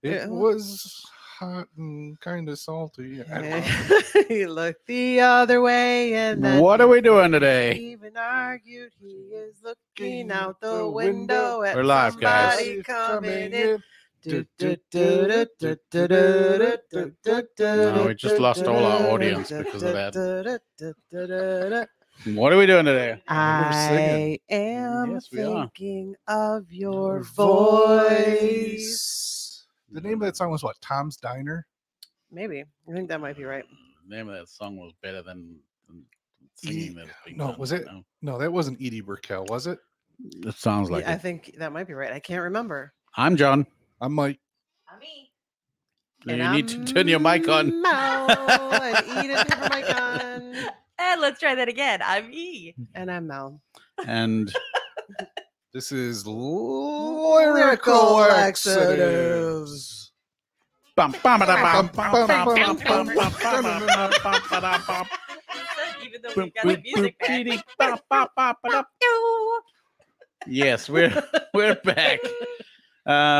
It was hot and kind of salty. He looked the other way, and then What are we doing today? even argued. He is looking out the window at We're live, guys. somebody coming in. No, we just lost all our audience because of that. What are we doing today? I am Yes, we are. thinking of your voice. The name of that song was what? Tom's Diner? Maybe. I think that might be right. The name of that song was better than singing that. No, was it? No, that wasn't Edie Burkell, was it? It sounds like I it. think that might be right. I can't remember. I'm John. I'm Mike. I'm me. You need to turn your mic on. Mel, and Edith have her mic on. And let's try that again. I'm E. And I'm Mel. And This is Lyrical Laxatives. bum, bum, ba, bum, Bum, bum, bum, bum, bum, bum, bum, bum, bum, bum, bum, bum, bum, bum. Even though we got the music back. Yes, we're back.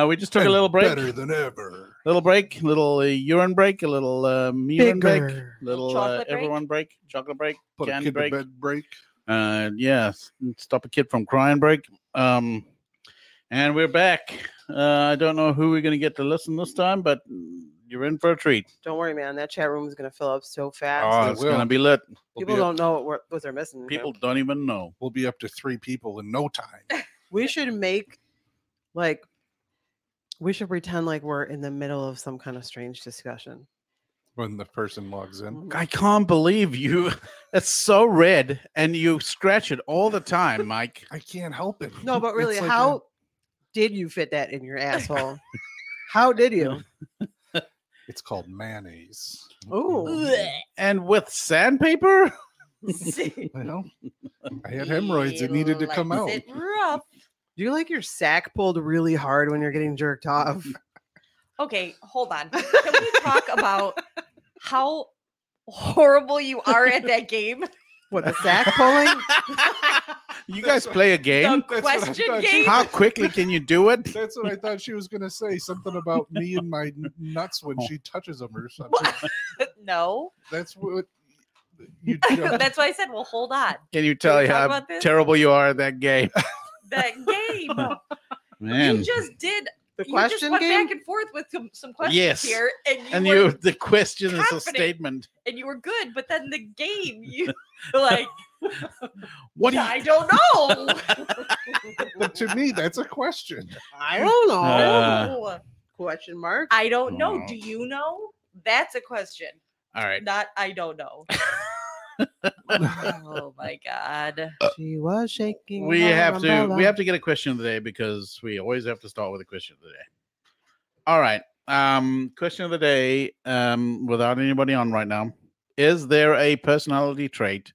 We just took a little break. Better than ever. Little break, little urine break, a little urine break, Bigger. little Chocolate break? everyone break, chocolate break, Put a candy kid break. to bed break. Yes, stop a kid from crying break. And we're back. I don't know who we're gonna get to listen this time, but you're in for a treat. Don't worry, man. That chat room is going to fill up so fast. Oh, it it's will. gonna be lit. People don't know what they're missing. People don't even know. We'll be up to 3 people in no time. We should we should pretend like we're in the middle of some kind of strange discussion. When the person logs in. I can't believe you. It's so red, and you scratch it all the time, Mike. I can't help it. No, but really, It's like how did you fit that in your asshole? How did you? it's called mayonnaise. Oh, And with sandpaper? Well, I had hemorrhoids that needed to come out. It rough. do you like your sack pulled really hard when you're getting jerked off? Okay, hold on. Can we talk about how horrible you are at that game? What, the sack pulling? You guys play a game? The That's what I question thought. game? How quickly can you do it? That's what I thought she was going to say. Something about me and my nuts when she touches them or something. No. That's what you That's why I said, well, hold on. Can you tell we you talk how about this? terrible you are at that game? That game. Man. You just did. The You just question went game? back and forth with some questions Yes. here, and And were, the question is a confident. statement. and you were good, but then the game, you were like, What do you I don't know. But to me, that's a question. I don't know. Uh, Question mark. I don't know. Oh. Do you know? That's a question. All right. Not I don't know. Oh my god. She was shaking. We her have umbrella. to get a question of the day because we always have to start with a question of the day. All right. Question of the day, without anybody on right now. Is there a personality trait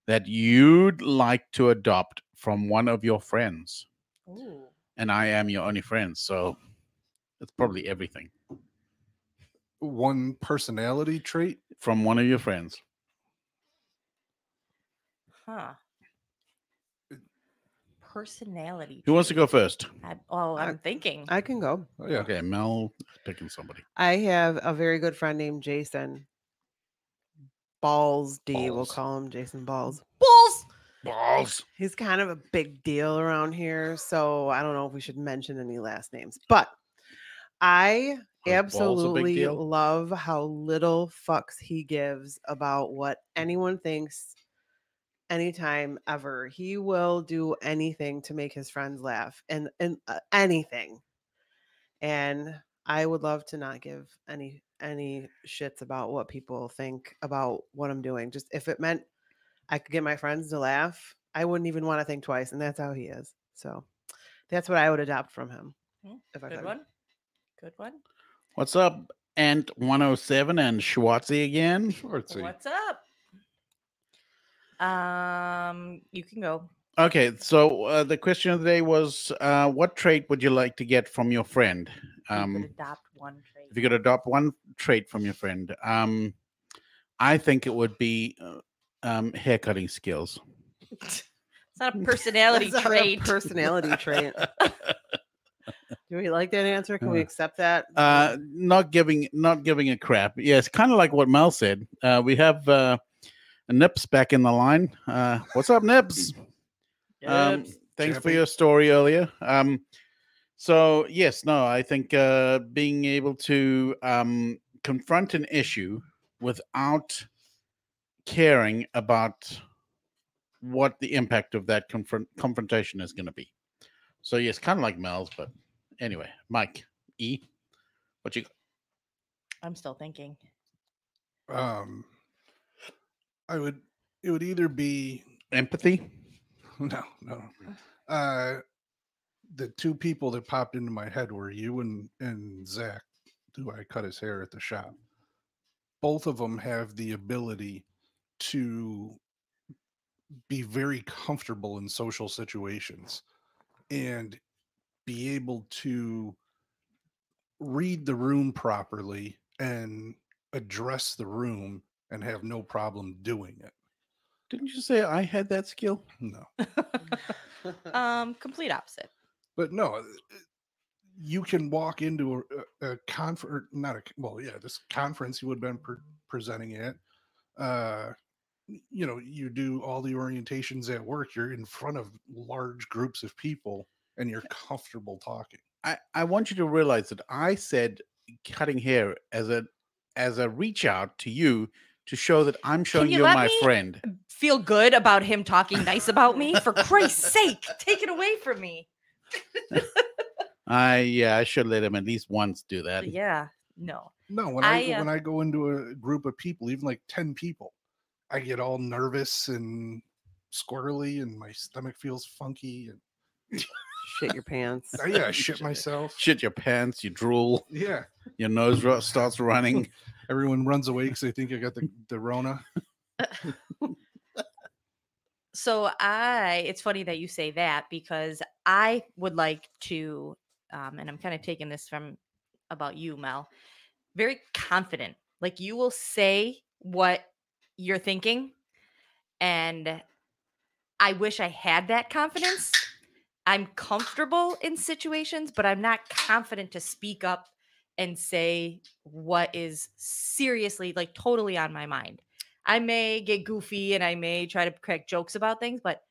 that you'd like to adopt from one of your friends? Ooh. And I am your only friend, so it's probably everything One personality trait. from one of your friends. Huh. Personality. Who wants to go first? I'm thinking. I can go. Oh, yeah. Okay, Mel is picking somebody. I have a very good friend named Jason. Balls D, we'll Balls. call him Jason Balls. Balls. Balls. He's kind of a big deal around here, so I don't know if we should mention any last names. But I Was Balls a big absolutely deal? love how little fucks he gives about what anyone thinks anytime ever. He will do anything to make his friends laugh and anything. And I would love to not give any shits about what people think about what I'm doing. Just if it meant I could get my friends to laugh, I wouldn't even want to think twice. And that's how he is. So that's what I would adopt from him. If I Good could. one. Good one. What's up, Ant 107 and Schwartzy again? Schwartzy. What's up? You can go. Okay, so the question of the day was, what trait would you like to get from your friend? You could adopt one trait. If you could adopt one trait from your friend, I think it would be haircutting skills. It's not a personality That's not a trait. personality trait. Do we like that answer? Can we Uh, accept that? Not giving a crap. Yes, kind of like what Mel said. We have Nips back in the line. What's up, Nips? Thanks for Chappy. your story earlier. So yes, no, I think being able to confront an issue without caring about what the impact of that confrontation is going to be. So yes, kind of like Mel's, but anyway, Mike E, what you got? I'm still thinking. Um, it would either be Empathy. no. The two people that popped into my head were you and Zach, who I cut his hair at the shop. Both of them have the ability to be very comfortable in social situations and be able to read the room properly and address the room and have no problem doing it. Didn't you say I had that skill? No. Complete opposite. But no, you can walk into a conference, this conference you would have been presenting at. You do all the orientations at work. You're in front of large groups of people and you're comfortable talking. I want you to realize that I said cutting hair as a reach out to you to show that I'm showing you you let my me friend. Feel good about him talking nice about me? For Christ's sake, take it away from me. I should let him at least once do that. Yeah, no. No, when I go into a group of people, even like 10 people, I get all nervous and squirrely and my stomach feels funky and Shit your pants. I shit myself. Shit your pants, you drool, Yeah. your nose starts running. Everyone runs away because they think I got the Rona. So it's funny that you say that because I would like to, and I'm kind of taking this from about you, Mel, very confident. Like you will say what you're thinking. And I wish I had that confidence. I'm comfortable in situations, but I'm not confident to speak up and say what is seriously, like totally on my mind. I may get goofy and I may try to crack jokes about things, but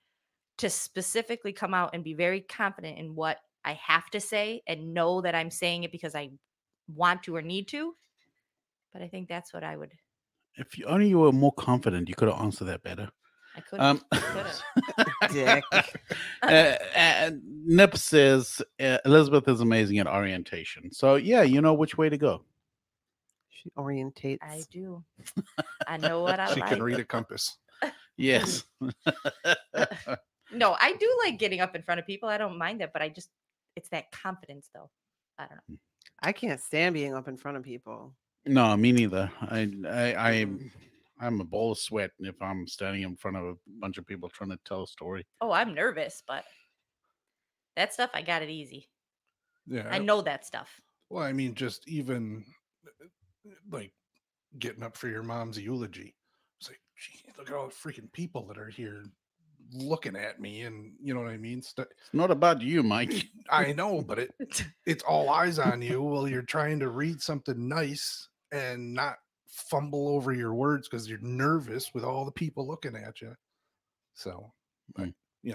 to specifically come out and be very confident in what I have to say and know that I'm saying it because I want to or need to. But I think that's what I would. If you only were more confident, you could have answered that better. I couldn't. Dick. Nip says Elizabeth is amazing at orientation. So yeah, you know which way to go. She orientates. I do. I know what I She like. can read a compass. Yes. No, I do like getting up in front of people. I don't mind that, but it's that confidence though. I don't know. I can't stand being up in front of people. No, me neither. I'm a ball of sweat if I'm standing in front of a bunch of people trying to tell a story. Oh, I'm nervous, but that stuff I got it easy. Yeah. I know that stuff. Well, I mean, just even like getting up for your mom's eulogy. It's like, gee, look at all the freaking people that are here looking at me, and you know what I mean. It's not about you, Mike. I know, but it's all eyes on you while you're trying to read something nice and not fumble over your words because you're nervous with all the people looking at you. So,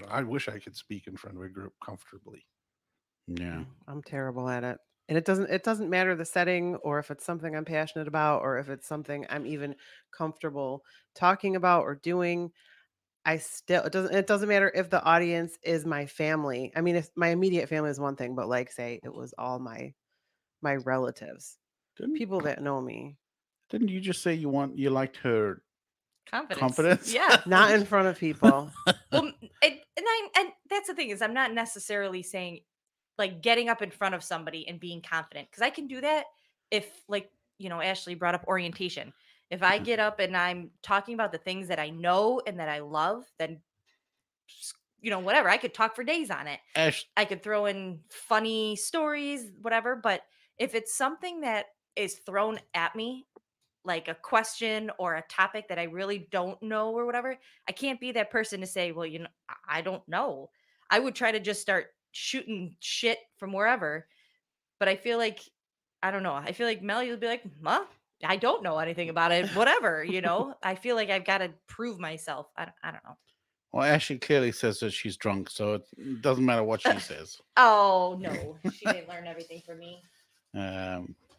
I wish I could speak in front of a group comfortably. Yeah, I'm terrible at it. And it doesn't matter the setting or if it's something I'm passionate about or if it's something I'm even comfortable talking about or doing. It doesn't matter if the audience is my family. I mean, if my immediate family is one thing, but like say it was all my relatives, people that know me. Didn't you just say you liked her confidence? Yeah. Not in front of people. Well, and that's the thing is I'm not necessarily saying like getting up in front of somebody and being confident because I can do that if like, Ashley brought up orientation. If I get up and I'm talking about the things that I know and that I love, then whatever, I could talk for days on it. I could throw in funny stories, whatever, but if it's something that is thrown at me like a question or a topic that I really don't know or whatever, I can't be that person to say, well, I don't know. I would try to just start shooting shit from wherever, But I feel like, I don't know. I feel like Mel, you'll be like, "Huh? I don't know anything about it. Whatever, you know." I feel like I've got to prove myself. I don't know. Well, Ashley clearly says that she's drunk, so it doesn't matter what she says. Oh no, she didn't learn everything from me.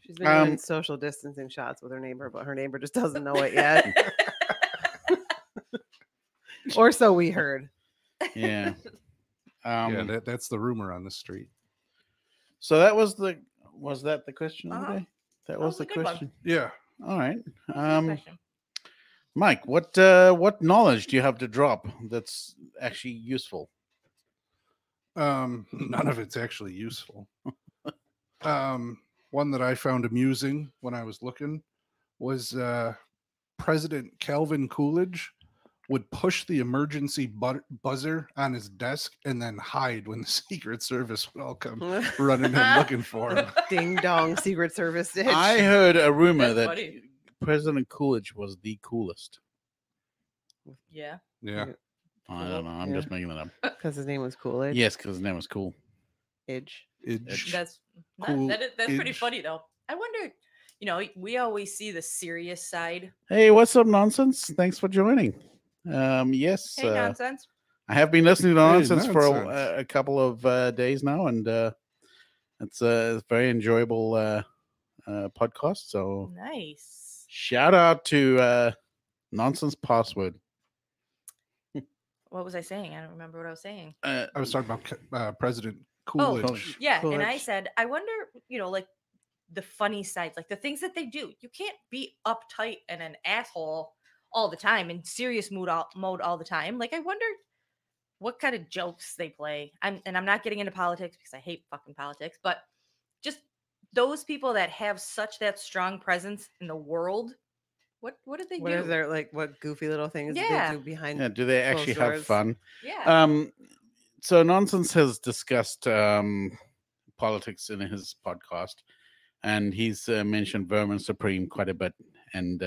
She's been doing social distancing shots with her neighbor, but her neighbor just doesn't know it yet. Or so we heard. Yeah. Yeah, that's the rumor on the street. So that was that the question of the Uh-huh. day? That That was was the a good one. question. Yeah. All right. Good question. Mike, what knowledge do you have to drop that's actually useful? None of it's actually useful. One that I found amusing when I was looking was President Calvin Coolidge would push the emergency buzzer on his desk and then hide when the Secret Service would all come running in looking for him. Ding dong, Secret Service ditch. I heard a rumor That's that funny. President Coolidge was the coolest. Yeah. Yeah. I don't know. I'm Yeah. just making that up. Because his name was Coolidge. Yes, because his name was cool. Idge. Idge. That's Cool that's pretty Idge. funny though. I wonder, you know, we always see the serious side. Hey, what's up, nonsense? Thanks for joining. Yes, Hey, nonsense. I have been listening to Hey, nonsense for Nonsense. a couple of days now, and it's a very enjoyable podcast. So Nice. shout out to Nonsense Password. What was I saying? I don't remember what I was saying. I was talking about President Oh, Coolidge. yeah, and I Coolidge. said, I wonder, you know, like the funny sides, like the things that they do. You can't be uptight and an asshole all the time, in serious mode all the time. Like, I wonder what kind of jokes they play. I'm not getting into politics because I hate fucking politics, but just those people that have such that strong presence in the world. What do they What do? is there, like, what goofy little things Yeah. they do behind? Yeah, do they actually have doors. fun? Yeah. So Nonsense has discussed politics in his podcast, and he's mentioned Vermin Supreme quite a bit. And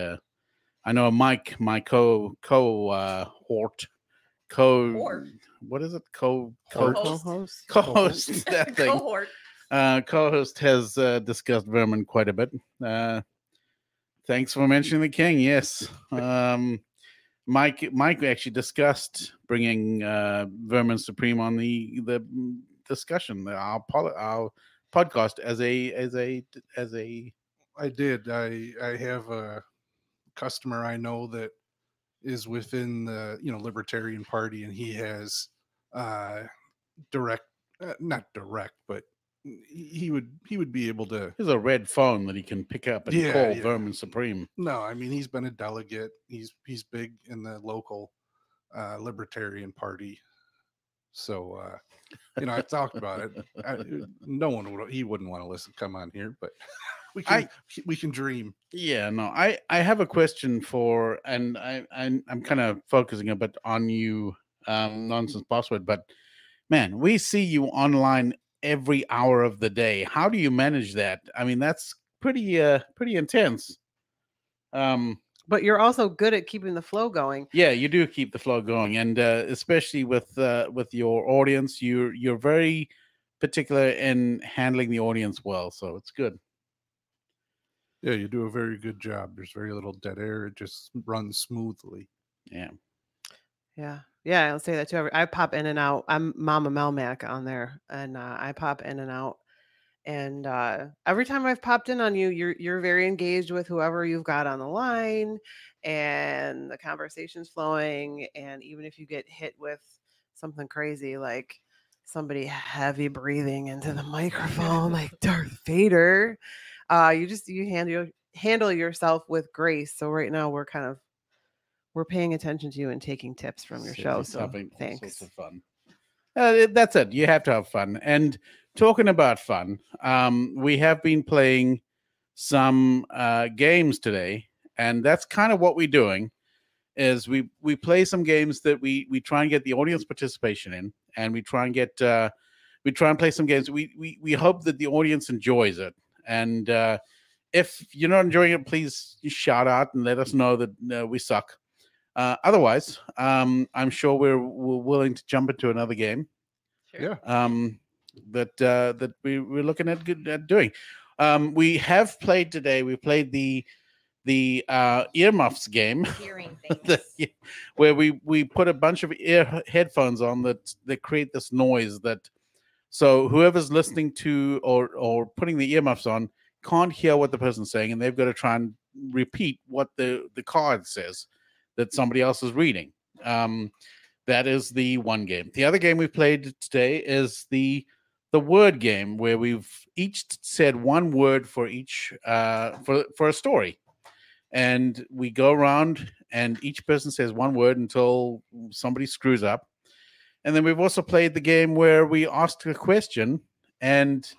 I know Mike, my co hort, Hort. what is it? Co-host. Co-host. That thing. Cohort. Co-host has discussed Vermin quite a bit. Thanks for mentioning the king. Yes. Mike actually discussed bringing Vermin Supreme on the discussion, our podcast as a. I did. I have a customer I know that is within the Libertarian Party, and he has direct, not direct, but he would be able to. There's a red phone that he can pick up and Yeah, call yeah. Vermin Supreme. No, I mean he's been a delegate. He's big in the local Libertarian Party. So I talked about it. No one would. He wouldn't want to listen. Come on here, but we can dream. Yeah, no, I have a question for, and I'm kind of focusing a bit on you, Nonsense Password, but man, we see you online every hour of the day. How do you manage that? I mean, that's pretty intense. But you're also good at keeping the flow going. Yeah, you do keep the flow going, and especially with your audience, you're very particular in handling the audience well, so it's good. Yeah, you do a very good job. There's very little dead air. It just runs smoothly. Yeah. Yeah, I'll say that too. I pop in and out. I'm Mama Melmac on there, and I pop in and out. And every time I've popped in on you, you're very engaged with whoever you've got on the line, and the conversation's flowing. And even if you get hit with something crazy, like somebody heavy breathing into the microphone, like Darth Vader, you handle yourself with grace. So right now we're paying attention to you and taking tips from your show. So Having all thanks. sorts of fun. That's it. You have to have fun. And talking about fun, we have been playing some games today, and that's kind of what we're doing. Is we play some games that we try and get the audience participation in, and we try and play some games. We hope that the audience enjoys it, and if you're not enjoying it, please shout out and let us know that we suck. Otherwise, I'm sure we're willing to jump into another game. Sure. Yeah. that we're looking at doing. We have played today. We played the earmuffs game. Hearing things. Where we put a bunch of headphones on that create this noise that, so whoever's listening to or putting the earmuffs on can't hear what the person's saying, and they've got to try and repeat what the card says that somebody else is reading. That is the one game. The other game we played today is the word game, where we've each said one word for each for a story. And we go around and each person says one word until somebody screws up. And then we've also played the game where we ask a question and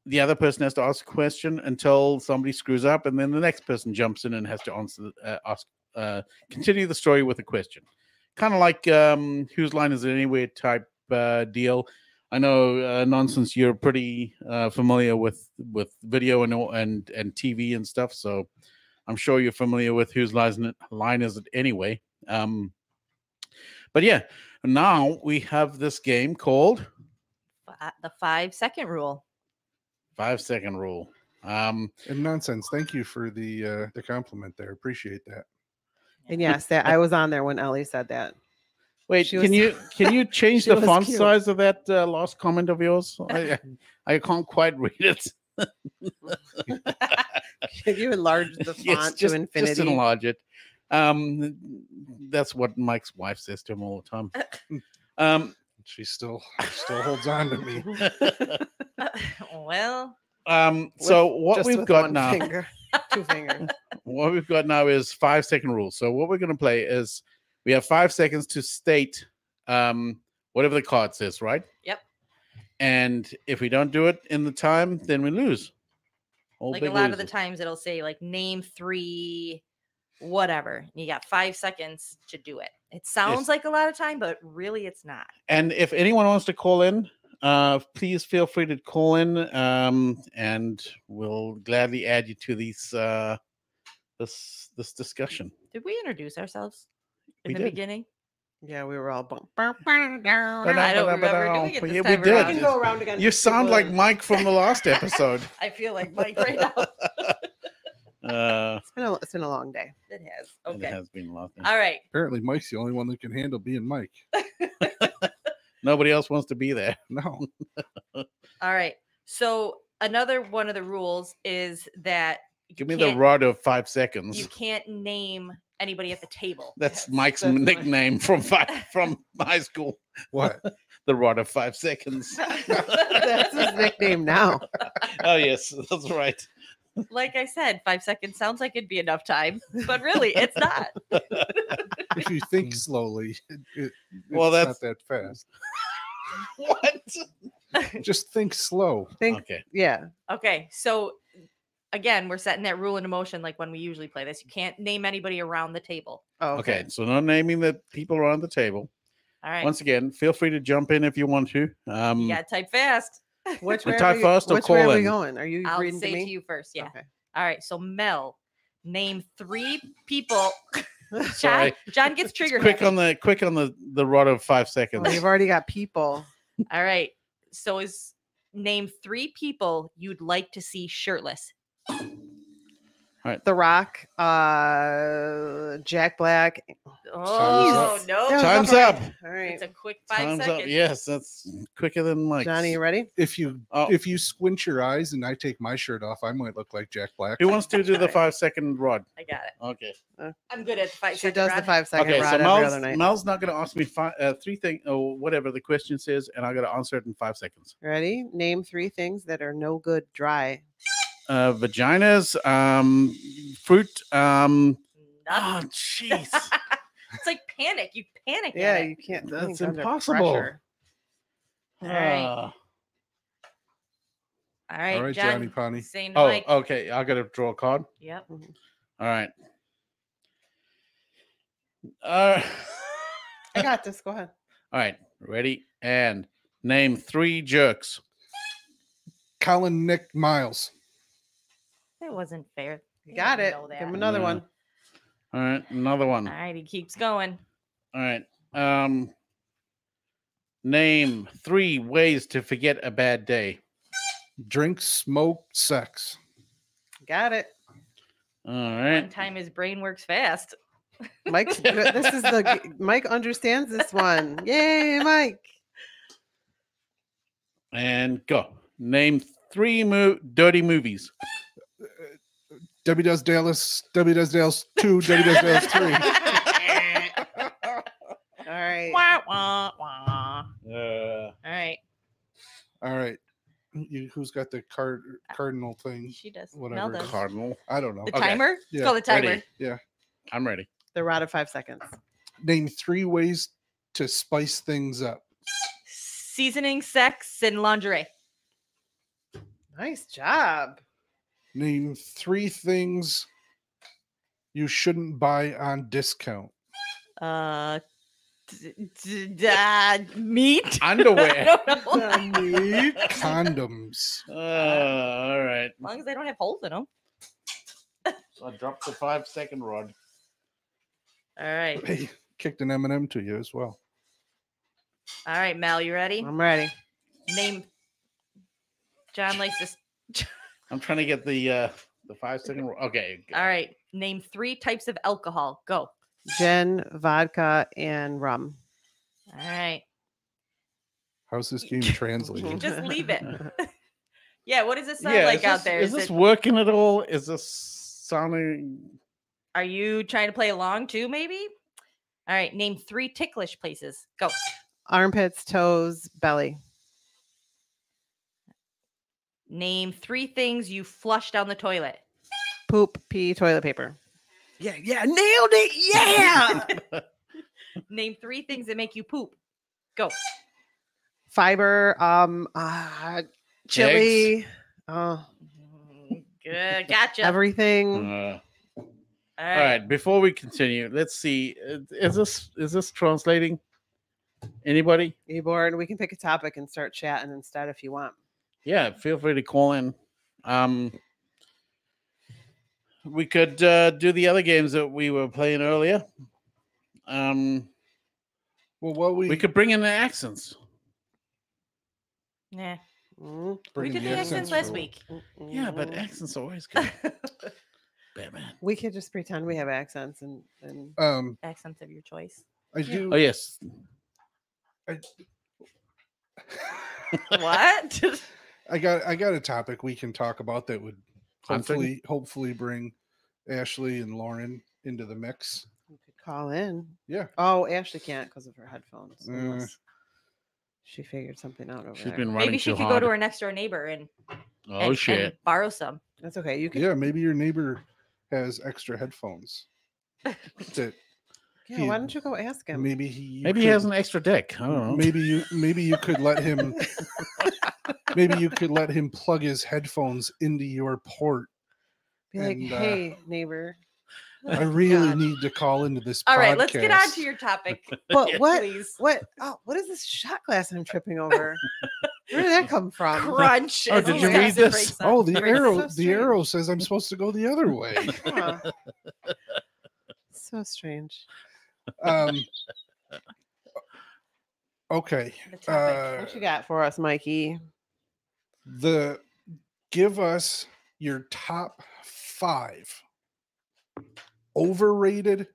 the other person has to ask a question until somebody screws up. And then the next person jumps in and has to continue the story with a question. Kind of like Whose Line Is It Anyway type deal. I know, Nonsense, you're pretty familiar with video and TV and stuff. So I'm sure you're familiar with Whose Line Is It Anyway. But yeah, now we have this game called The 5-second rule. 5-second rule. And Nonsense, thank you for the compliment there. Appreciate that. And yes, that I was on there when Ellie said that. Wait, She can you change she the was font cute. size of that last comment of yours? I can't quite read it. Can you enlarge the font Yes, to just infinity? enlarge it. That's what Mike's wife says to him all the time. She still holds on to me. Well, So what Just we've with got one now, finger, 2 fingers. what we've got now is 5-second rule. So what we're going to play is we have 5 seconds to state whatever the card says, right? Yep. And if we don't do it in the time, then we lose. All like big a lot of the losers. times it'll say like name 3 whatever. And you got 5 seconds to do it. It sounds Yes. like a lot of time, but really it's not. And if anyone wants to call in, please feel free to call in, and we'll gladly add you to these this discussion. Did we introduce ourselves in We the did. beginning? Yeah, we were all bump. I don't remember doing it But this yeah, time we did. around. We can go around again. You sound like Mike from the last episode. I feel like Mike right now. It's been a long day. It has. It Okay. has been a lot. All right. Apparently, Mike's the only one that can handle being Mike. Nobody else wants to be there. No. All right. So another one of the rules is that Give me the rod of 5 seconds. you can't name anybody at the table. That's Mike's That's nickname from high school. What? The rod of 5 seconds. That's his nickname now. Oh yes, that's right. Like I said, 5 seconds sounds like it'd be enough time, but really it's not. If you think slowly, it's Well, not that fast. What? Just think slow. Think, Okay. yeah. Okay. So again, we're setting that rule into motion like when we usually play this. You can't name anybody around the table. Oh, Okay. So no naming the people around the table. All right. Once again, feel free to jump in if you want to. You gotta type fast. Which We way type are we, first or which way call are we in? going? Are you I'll reading say to me? to you first. Yeah. Okay. All right. So Mel, name 3 people. Sorry. John gets triggered. Quick on the rod of 5 seconds. Oh, you've already got people. All right. So name 3 people you'd like to see shirtless. The Rock, Jack Black. Oh up. no! That was Time's alright. up. All right. It's a quick 5 Time's seconds. up. Yes, that's quicker than Mike's. Johnny, you ready? If you Oh. if you squint your eyes and I take my shirt off, I might look like Jack Black. Who wants to do the Alright. 5 second rod? I got it. Okay. I'm good at the 5 She second does the rod. 5-second Okay. rod So every Mel's, other night. Mel's not going to ask me 3 things or whatever the question says, and I got to answer it in 5 seconds. Ready? Name 3 things that are no good dry. Vaginas, fruit. Nothing. Oh, jeez. It's like panic. You panic. Yeah, at it. you can't. That's think under impossible. pressure. All right. Ah. All right, All right, John, Johnny Pony. Same Oh, Mike. okay. I got to draw a card. Yep. All right. Uh, I got this. Go ahead. all right. Ready? And name 3 jerks. Colin, Nick, Miles. That wasn't fair. You He got didn't it. know Give him that. another Yeah. one. All right. Another one. All right, he keeps going. All right. Name 3 ways to forget a bad day. Drink, smoke, sex. Got it. All One right. time his brain works fast. Mike's good. This is Mike understands this one. Yay, Mike. And go. Name 3 dirty movies. Debbie Does Dallas, Debbie Does Dallas 2, Debbie Does Dallas 3. All right. Wah, wah, wah. Uh, All right. All right. Who's got the cardinal thing? She does. Mel Whatever. does. Cardinal. I don't know. The Okay. timer? It's Yeah. called the timer. Ready. Yeah. I'm ready. The rod of 5 seconds. Name 3 ways to spice things up. Seasoning, sex, and lingerie. Nice job. Name 3 things you shouldn't buy on discount. Meat. Underwear. I don't know. Condoms. All right. As long as they don't have holes in them. So I dropped the 5-second rod. All right. Hey, kicked an M&M to you as well. All right, Mel, you ready? I'm ready. Name. John likes this. I'm trying to get the 5-second rod. Okay. All right. Name 3 types of alcohol. Go. Gin, vodka, and rum. All right. How's this game translated? Just leave it. Yeah. What does it sound Yeah, like out this, there? is this working at all? Is this sounding? Are you trying to play along too, maybe? All right. Name 3 ticklish places. Go. Armpits, toes, belly. Name 3 things you flush down the toilet. Poop, pee, toilet paper. Yeah, nailed it. Yeah. Name 3 things that make you poop. Go. Fiber, chili, Good. Gotcha. everything. All All right. right. Before we continue, let's see. Is this translating? Anybody? You bored? We can pick a topic and start chatting instead if you want. Yeah, feel free to call in. We could do the other games that we were playing earlier. Well, what We could bring in the accents. Yeah. Mm, We bring did the the accents accents last for- week. Yeah, but mm. accents are always good. Batman. We could just pretend we have accents and Accents of your choice. I do. Oh yes. What? I got a topic we can talk about that would Hunting? hopefully bring Ashley and Lauren into the mix. you could call in. Yeah. Oh, Ashley can't because of her headphones. Uh. Unless she figured something out over She's there. been running Maybe she too could hard. go to her next door neighbor and, Oh and shit. borrow some. That's okay. You can. Yeah, maybe your neighbor has extra headphones. That Yeah, why don't you go ask him? maybe he Maybe he could- has an extra deck. I don't know. Maybe you could let him maybe you could let him plug his headphones into your port. Be like, and, hey, neighbor. I really God. need to call into this All right, let's get on podcast. to your topic. But Yeah, what? Please. What? Oh, what is this shot glass I'm tripping over? Where did that come from? Crunch. Oh, as did the you read acid this? breaks up. Oh, the It's arrow so the strange. arrow says I'm supposed to go the other way. Huh. So strange. Okay. The topic. What you got for us, Mikey? Give us your top 5 overrated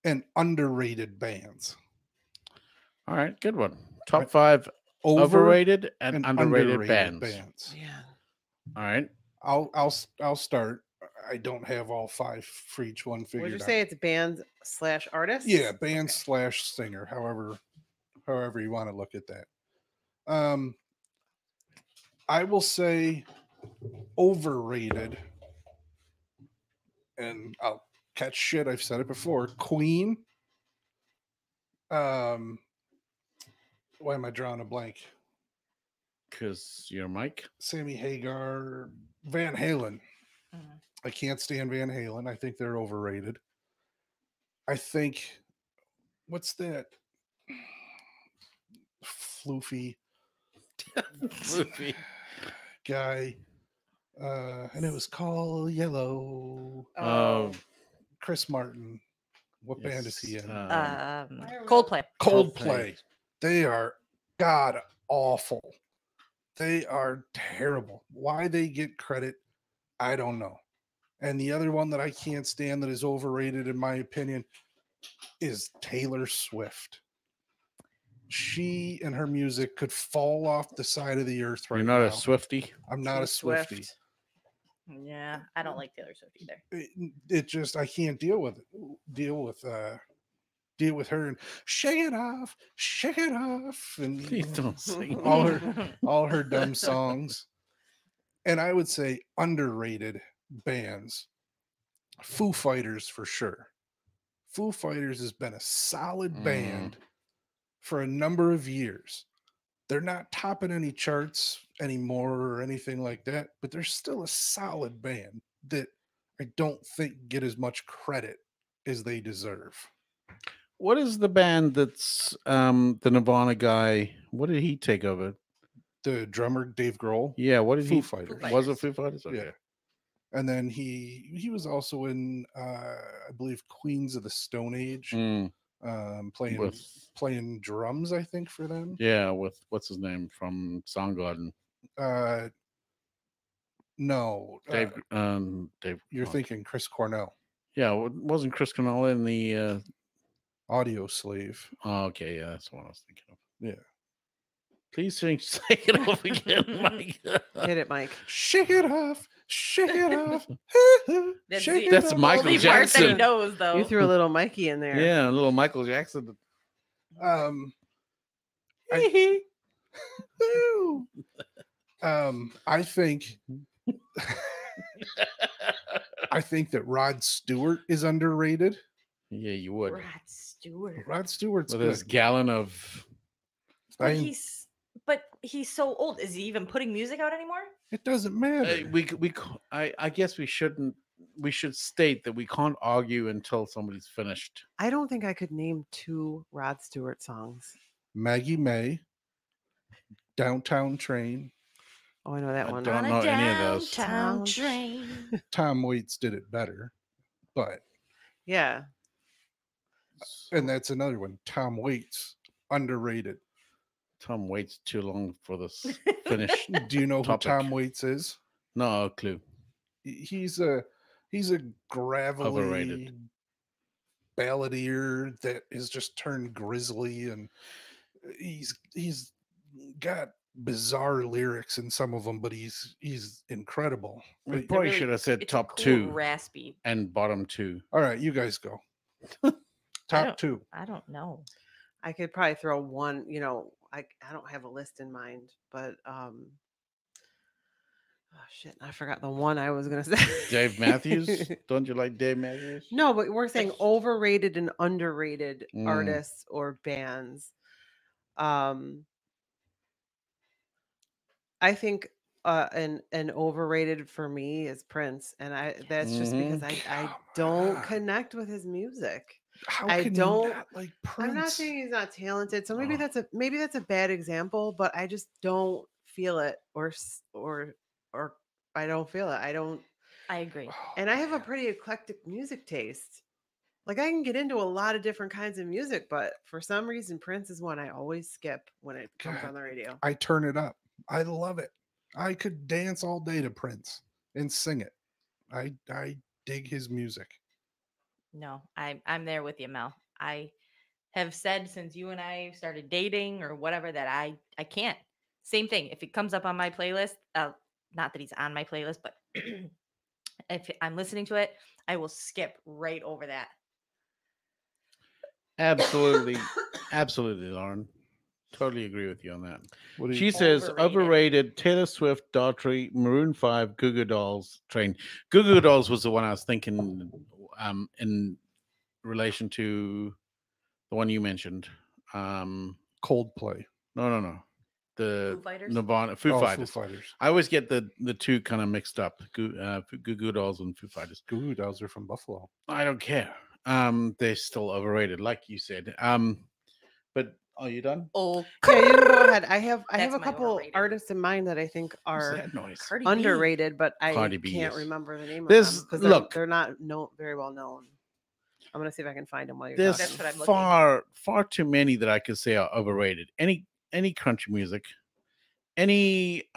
and underrated bands. All right, good one. Top Right. 5 Over overrated and and underrated bands. Yeah. All right. I'll start. I don't have all 5 for each one figured Would you out. say it's bands / artists? Yeah, band / singer, however you want to look at that. I will say overrated, and I'll catch shit. I've said it before. Queen. Why am I drawing a blank? Because your mic. Sammy Hagar, Van Halen. Mhm. I can't stand Van Halen. I think they're overrated. I think, what's that? Floofy Floofy. guy. And it was called Yellow. Oh, Chris Martin. What band is he in? Why Coldplay. Coldplay. They are god awful. They are terrible. Why they get credit, I don't know. And the other one that I can't stand that is overrated, in my opinion, is Taylor Swift. She and her music could fall off the side of the earth right You're not now. a Swiftie. I'm not a Too Swiftie. Swift. Yeah, I don't like Taylor Swift either. It just I can't deal with it. Deal with her and shake it off, and Please don't sing. all her dumb songs. And I would say underrated bands. Foo Fighters for sure. Foo Fighters has been a solid band for a number of years. They're not topping any charts anymore or anything like that, but they're still a solid band that I don't think get as much credit as they deserve. What is the band that's the Nirvana guy? What did he take over? The drummer Dave Grohl, Yeah, what did Foo he? Fighters. Was it Foo Fighters? Okay. Yeah. And then he was also in I believe Queens of the Stone Age, Mm, playing drums, I think, for them. yeah, with what's his name from Soundgarden? No, Dave. Dave. you're thinking Chris Cornell, Yeah, wasn't Chris Cornell in the? Audio Slave. Oh, okay, yeah, that's what I was thinking of. Yeah. Please sing, say it off again, Mike. Hit it, Mike. Shake it off, shake it off. That's Shake the it That's off. Michael only part that he Jackson. knows, though. You threw a little Mikey in there. Yeah, a little Michael Jackson. I, I think I think that Rod Stewart is underrated. Yeah, you would. Rod Stewart. Rod Stewart's With good. his gallon of. But he's so old. Is he even putting music out anymore? It doesn't matter. I guess we shouldn't. We should state that we can't argue until somebody's finished. I don't think I could name 2 Rod Stewart songs. Maggie May, Downtown Train. Oh, I know that I one. don't know any of those. Downtown train. Tom Waits did it better, but Yeah. and that's another one. Tom Waits, underrated. Tom waits too long for this finish. Do you know who Topic. Tom Waits is? No clue. He's a gravelly Overrated. balladeer that has just turned grizzly, and he's got bizarre lyrics in some of them, but he's incredible. We But- probably Really- should have said it's top cool, 2 raspy. and bottom 2. all right, you guys go. Top 2. I don't know. I could probably throw one, I don't have a list in mind, but oh shit, I forgot the one I was gonna say. Dave Matthews. Don't you like Dave Matthews? No, but we're saying overrated and underrated Mm. artists or bands. I think an overrated for me is Prince, and that's just because I Come don't on. connect with his music. How I can don't- you not like Prince? I'm not saying he's not talented, so maybe Oh. that's a bad example, but I just don't feel it, or I don't feel it. I don't, I agree. Oh, and I have a man. pretty eclectic music taste. Like I can get into a lot of different kinds of music, but for some reason, Prince is one I always skip when it comes God. on the radio. I turn it up. I love it. I could dance all day to Prince and sing it. I dig his music. No, I'm there with you, Mel. I have said since you and I started dating or whatever that I can't. Same thing. If it comes up on my playlist, not that he's on my playlist, but if I'm listening to it, I will skip right over that. Absolutely. Absolutely, Lauren. Totally agree with you on that. What do She you says Overrated. overrated Taylor Swift, Daughtry, Maroon 5, Goo Goo Dolls, Train. Goo Goo Dolls was the one I was thinking in relation to the one you mentioned. Coldplay? No. The Foo Fighters? Nirvana, Foo Oh, Fighters. Foo Fighters. I always get the two kind of mixed up. Goo Goo Dolls and Foo Fighters. Goo Goo Dolls are from Buffalo. I don't care. They're still overrated, like you said. But are you done? Oh, Yeah, you can go ahead. I have That's a my couple overrated. artists in mind that I think What's are that noise? Cardi B. underrated, but I Cardi B, can't yes. remember the name There's- of them because look. they're not very well known. I'm gonna see if I can find them while you're There's talking. That's what I'm looking. far too many that I could say are overrated. Any country music, any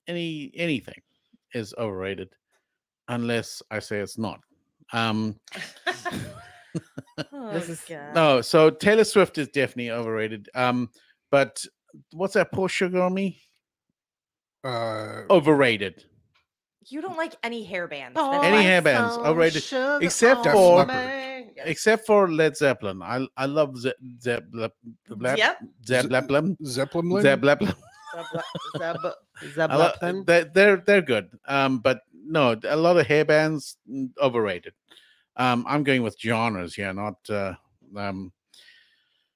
anything is overrated unless I say it's not. Um Oh, This is- God. no, so Taylor Swift is definitely overrated. But what's that Pour Sugar on Me? Overrated. You don't like any hair bands. Oh, That's Any why. hair bands, some overrated. sugar Except on for- me. Yes. Except for Led Zeppelin. I love Zeb Yep. Zeppelin. Zeppelin. Zeppelin. I love, Zeppelin. they're good. But no, a lot of hair bands overrated. I'm going with genres here, not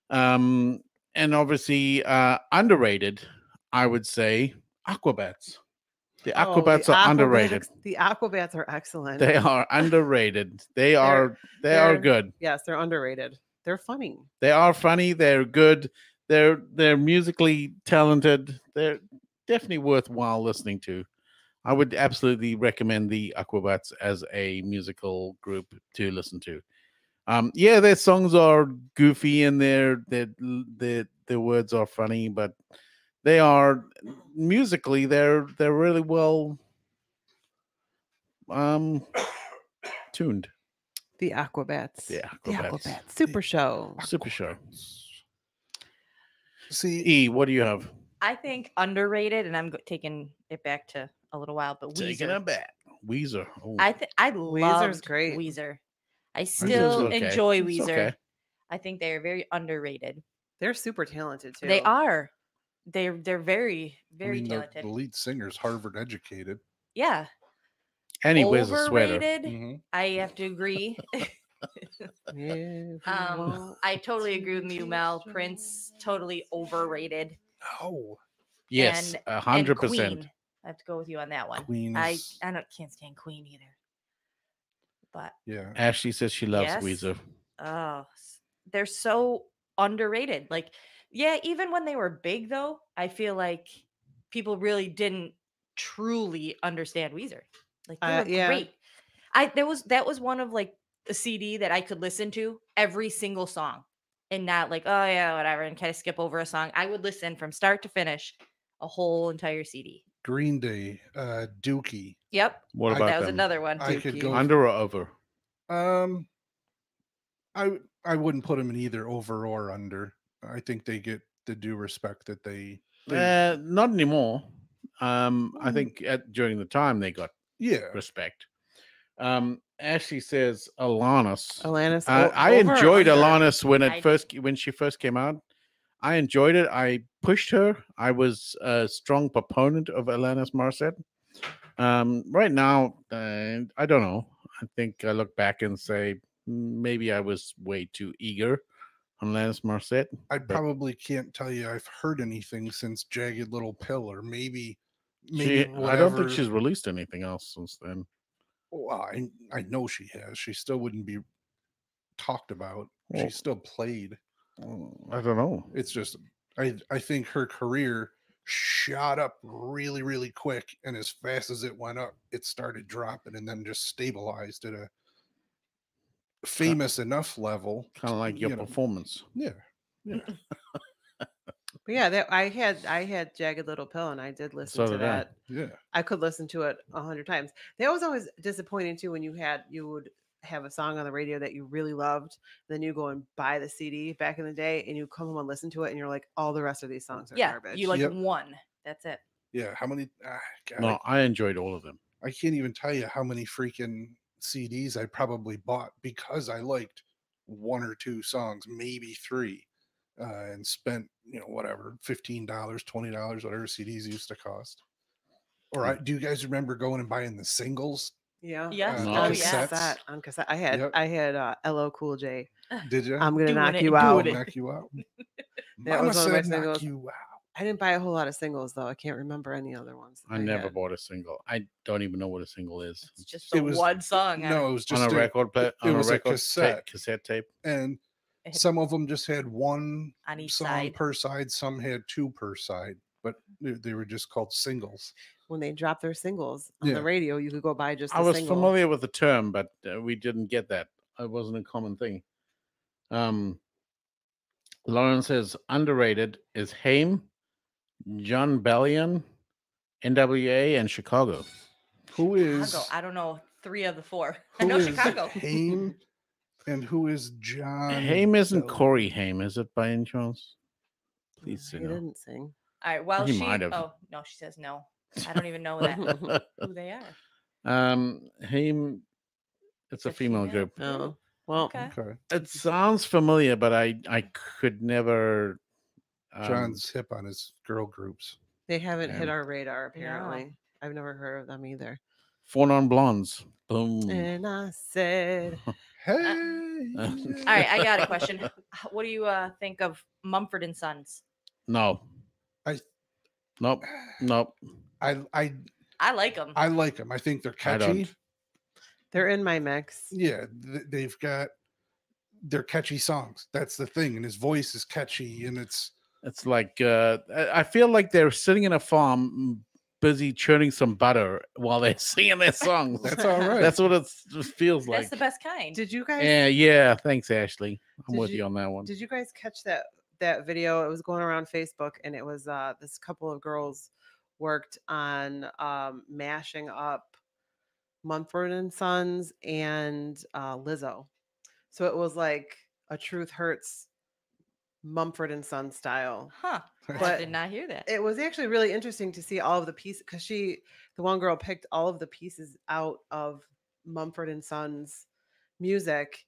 and obviously underrated. I would say Aquabats. The Aquabats are underrated. The Aquabats are excellent. They are underrated. They are they're- good. Yes, they're underrated. They're funny. They are funny. They're good. They're musically talented. They're definitely worthwhile listening to. I would absolutely recommend the Aquabats as a musical group to listen to. Yeah, their songs are goofy and their words are funny, but they are musically they're really well tuned. The Aquabats. The The Aquabats. Aquabats. Super show. Super show. See, E, what do you have? I think underrated, and I'm taking it back to a little while, but Taking Weezer. it back. Weezer. Oh. I Weezer's loved great. Weezer. I Weezer's still okay. enjoy It's Weezer. okay. I think they are very underrated. They're super talented too. They are. They're very I very mean, talented. the lead singer's Harvard educated. Yeah. And he wears a sweater. Overrated. Mhm. I have to agree. I totally agree with you, Mel. Prince totally overrated. Oh, Yes, And 100%. Queen. I have to go with you on that one. Queen I is, can't stand Queen either. But yeah. Ashley says she loves Yes. Weezer. they're so underrated. Like, yeah, even when they were big though, I feel like people really didn't truly understand Weezer. Like they were Yeah. great. That was one of like a CD that I could listen to every single song and not like, oh yeah, whatever, and kind of skip over a song. I would listen from start to finish a whole entire CD. Green Day, Dookie. Yep. What I- about That was them? another one. I could Dookie. go. Under or over? I wouldn't put them in either over or under. I think they get the due respect that they Not anymore. I Mm. think during the time they got yeah. respect. Ashley says Alanis. Alanis. I over or enjoyed under? Alanis I when she first came out. I enjoyed it. I pushed her. I was a strong proponent of Alanis Morissette. Right now, I don't know. I think I look back and say maybe I was way too eager on Alanis Morissette. I but probably can't tell you I've heard anything since Jagged Little Pill, or maybe I whatever. don't think she's released anything else since then. Well, I know she has. She still wouldn't be talked about. Well, She still played. I don't know. It's just I think her career shot up really, really quick, and as fast as it went up, it started dropping and then just stabilized at a famous enough level. Kind of like your you know, performance. Yeah. But yeah, I had Jagged Little Pill, and I did listen So to did I. that. Yeah. I could listen to it 100 times. That was always disappointing too when you would have a song on the radio that you really loved, then you go and buy the CD back in the day, and you come home and listen to it, and you're like, all the rest of these songs are Yeah, garbage. you like Yep. one. That's it. Yeah. How many? God, No, I enjoyed all of them. I can't even tell you how many freaking CDs I probably bought because I liked one or two songs, maybe three, and spent whatever $15, $20, whatever CDs used to cost. Or do you guys remember going and buying the singles? Yeah. Yes. No. Oh On yes. cassette. On cassette. I had Yep. LL Cool J. Did you? I'm gonna Doing knock it, you doing out. it. Knock you out. That Mama was one of my said knock singles. you out. I didn't buy a whole lot of singles though. I can't remember any other ones. I never had. bought a single. I don't even know what a single is. It's just It the was- one song. No, it was just On a record play. it On a was a record cassette. cassette tape. and It had- some of them just had one on each song side. per side. Some had two per side, but they were just called singles. When they dropped their singles on Yeah. the radio, you could go buy just the I was single. familiar with the term, but we didn't get that it wasn't a common thing. Um, Lauren says underrated is Haim, John Bellion, NWA, and Chicago. Who is Chicago. I don't know 3 of the 4. I who know is Chicago. Haim and who is John? Haim isn't Bellion? Corey Haim, is it by any chance? Please He say no. didn't sing. All right. Well, He she. might have. Oh no, she says no. I don't even know that who they are. Haim, it's a It's a female female group. Oh, well, Okay. Okay, It sounds familiar, but I could never. John's hip on his girl groups. they haven't hit Yeah. our radar, No. apparently. I've never heard of them either. 4 Non Blondes. Boom. And I said, Hey, All right. I got a question. What do you think of Mumford and Sons? No. I- Nope. Nope. I I like them. I like them. I think they're I catchy. don't. they're in my mix. Yeah, they're catchy songs. That's the thing, and his voice is catchy, and it's It's like I feel like they're sitting in a farm, busy churning some butter while they're singing their songs. that's all right. That's what it feels That's like. the best kind. Did you guys Yeah. Thanks, Ashley. I'm Did with you- you on that one. Did you guys catch that video? It was going around Facebook, and it was this couple of girls worked on mashing up Mumford and Sons and Lizzo. So it was like a Truth Hurts Mumford and Sons style. Huh. I But- did not hear that. It was actually really interesting to see all of the pieces because the one girl picked all of the pieces out of Mumford and Sons music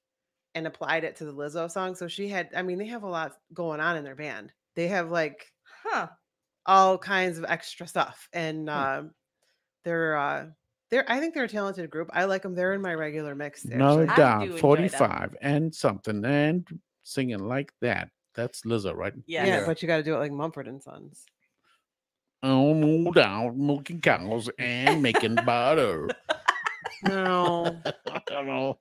and applied it to the Lizzo song. So she had, I mean, they have a lot going on in their band. They have like Huh. all kinds of extra stuff, and they're I think they're a talented group. I like them. They're in my regular mix. No Actually. I doubt. do enjoy them. 45 and something and singing like that. That's Lizzo, right? Yeah, Yes. Yeah. but you got to do it like Mumford and Sons. Oh, no doubt. Milking cows and making butter. No, I don't know.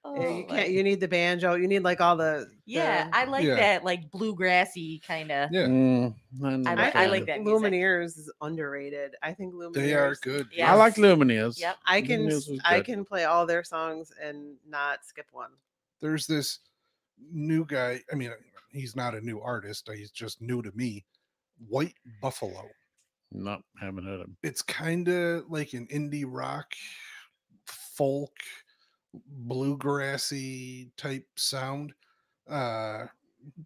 Oh, you can't. You need the banjo. You need like all the yeah, I like Yeah. that like bluegrassy kind of. Yeah, I like that music. Lumineers is underrated. I think Lumineers. they are good. Yeah. I like Lumineers. Yep. I can Lumineers was I good. can play all their songs and not skip one. There's this new guy. I mean, he's not a new artist. He's just new to me. White Buffalo. No, haven't heard him. It's kind of like an indie rock, folk, bluegrassy type sound.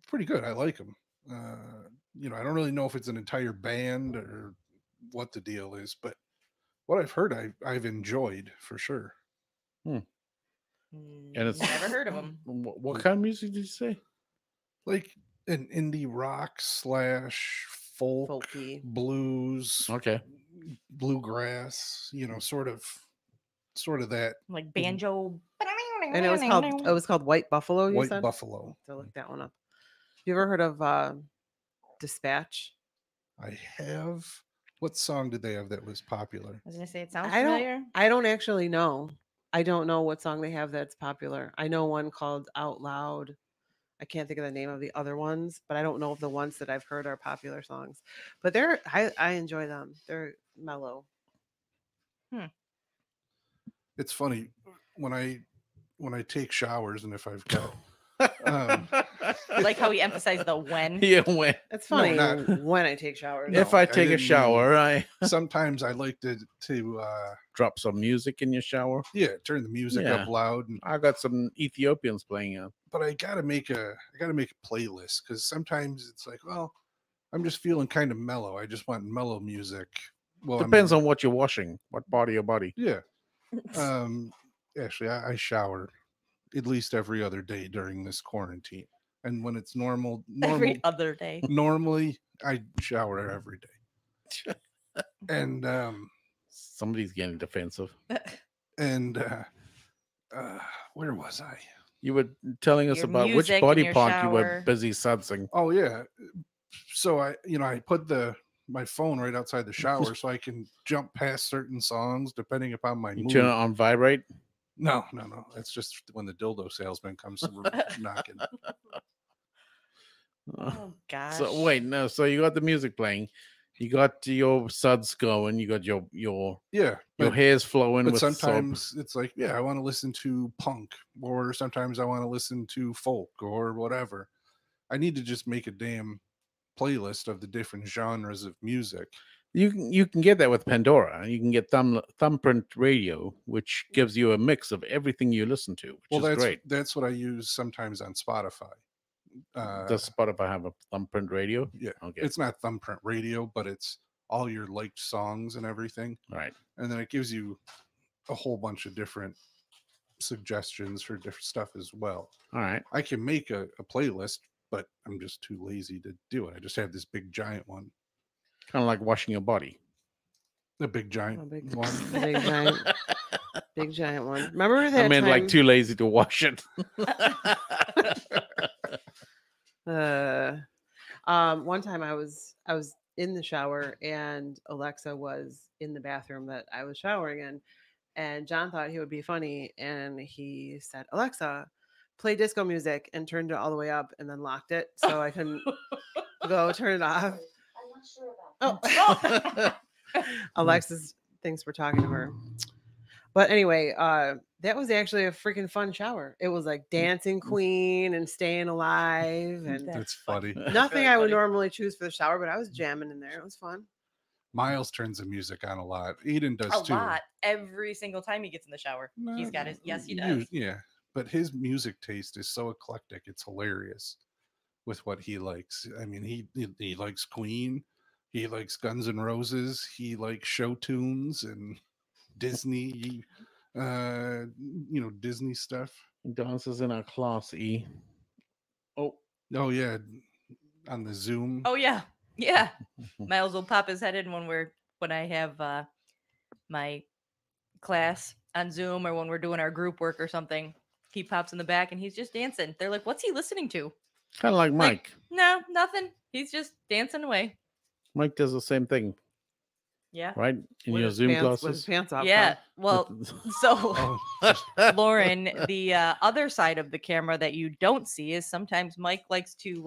Pretty good. I like him. I don't really know if it's an entire band or what the deal is, but what I've heard, I've enjoyed for sure. And it's- Never heard of them. What kind of music did you say? Like an indie rock / folk, Folky. blues, Okay. bluegrass. Sort of that Like banjo. And it was called White Buffalo. You White said. Buffalo. To look that one up. You ever heard of Dispatch? I have. What song did they have that was popular? I was gonna say it sounds I familiar. don't actually know. I don't know what song they have that's popular. I know one called Out Loud. I can't think of the name of the other ones, but I don't know if the ones that I've heard are popular songs. But I enjoy them. They're mellow. It's funny when I take showers and if I've got um, Like how he emphasized the when. Yeah, when It's No, funny not- when I take showers. No, if I I take a didn't shower, I sometimes I like to drop some music in your shower. turn the music Yeah. up loud, I got some Ethiopians playing out. but I gotta make a playlist because sometimes it's like, well, I'm just feeling kind of mellow. I just want mellow music. Well, Depends on what you're washing, what part of your body. Yeah. Actually, I shower at least every other day during this quarantine, and when it's normal, Every other day. normally I shower every day. And Somebody's getting defensive. where was I? You were telling us Your about which music in body your part you were shower. busy sudsing. Oh yeah. So I put my phone right outside the shower so I can jump past certain songs depending upon my You mood. turn it on vibrate. No. That's just when the dildo salesman comes knocking. Uh, Oh gosh. So wait, no. So you got the music playing. You got your suds going. You got your Yeah, hair's flowing but with sometimes it's like, yeah, I want to listen to punk, or sometimes I want to listen to folk or whatever. I need to just make a damn playlist of the different genres of music. You can get that with Pandora. You can get Thumbprint Radio, which gives you a mix of everything you listen to, which is great. That's what I use sometimes on Spotify. Does Spotify have a Thumbprint Radio? Yeah, Okay. it's not Thumbprint Radio, but it's all your liked songs and everything. Right. And then it gives you a whole bunch of different suggestions for different stuff as well. All right. I can make a playlist, but I'm just too lazy to do it. I just have this big giant one. Kind of like washing your body. The big giant one. Big giant one. Remember that? I mean, like too lazy to wash it. One time I was in the shower and Alexa was in the bathroom that I was showering in, and John thought he would be funny, and he said, "Alexa, play disco music," and turned it all the way up, and then locked it so I couldn't go turn it off. I'm not sure about that. Oh, Alexis thinks we're talking to her. But anyway, that was actually a freaking fun shower. It was like Dancing Queen and Staying Alive, and That's funny. nothing I would normally choose for the shower, but I was jamming in there. It was fun. Miles turns the music on a lot. Eden does A too. lot. Every single time he gets in the shower. He's got his. Yes, he does. Yeah, but his music taste is so eclectic. It's hilarious with what he likes. I mean, he likes Queen. He likes Guns N' Roses. He likes show tunes and Disney. Disney stuff. Dances in our class E. Oh yeah, on the Zoom. Oh yeah, yeah. Miles will pop his head in when I have my class on Zoom or when we're doing our group work or something. He pops in the back and he's just dancing. They're like, "What's he listening to?" Kind of like Mike. No, nothing. He's just dancing away. Mike does the same thing, Yeah. right? In With your his Zoom pants- with classes. his pants off. Yeah. huh? Well, so Oh, Lauren, the other side of the camera that you don't see is sometimes Mike likes to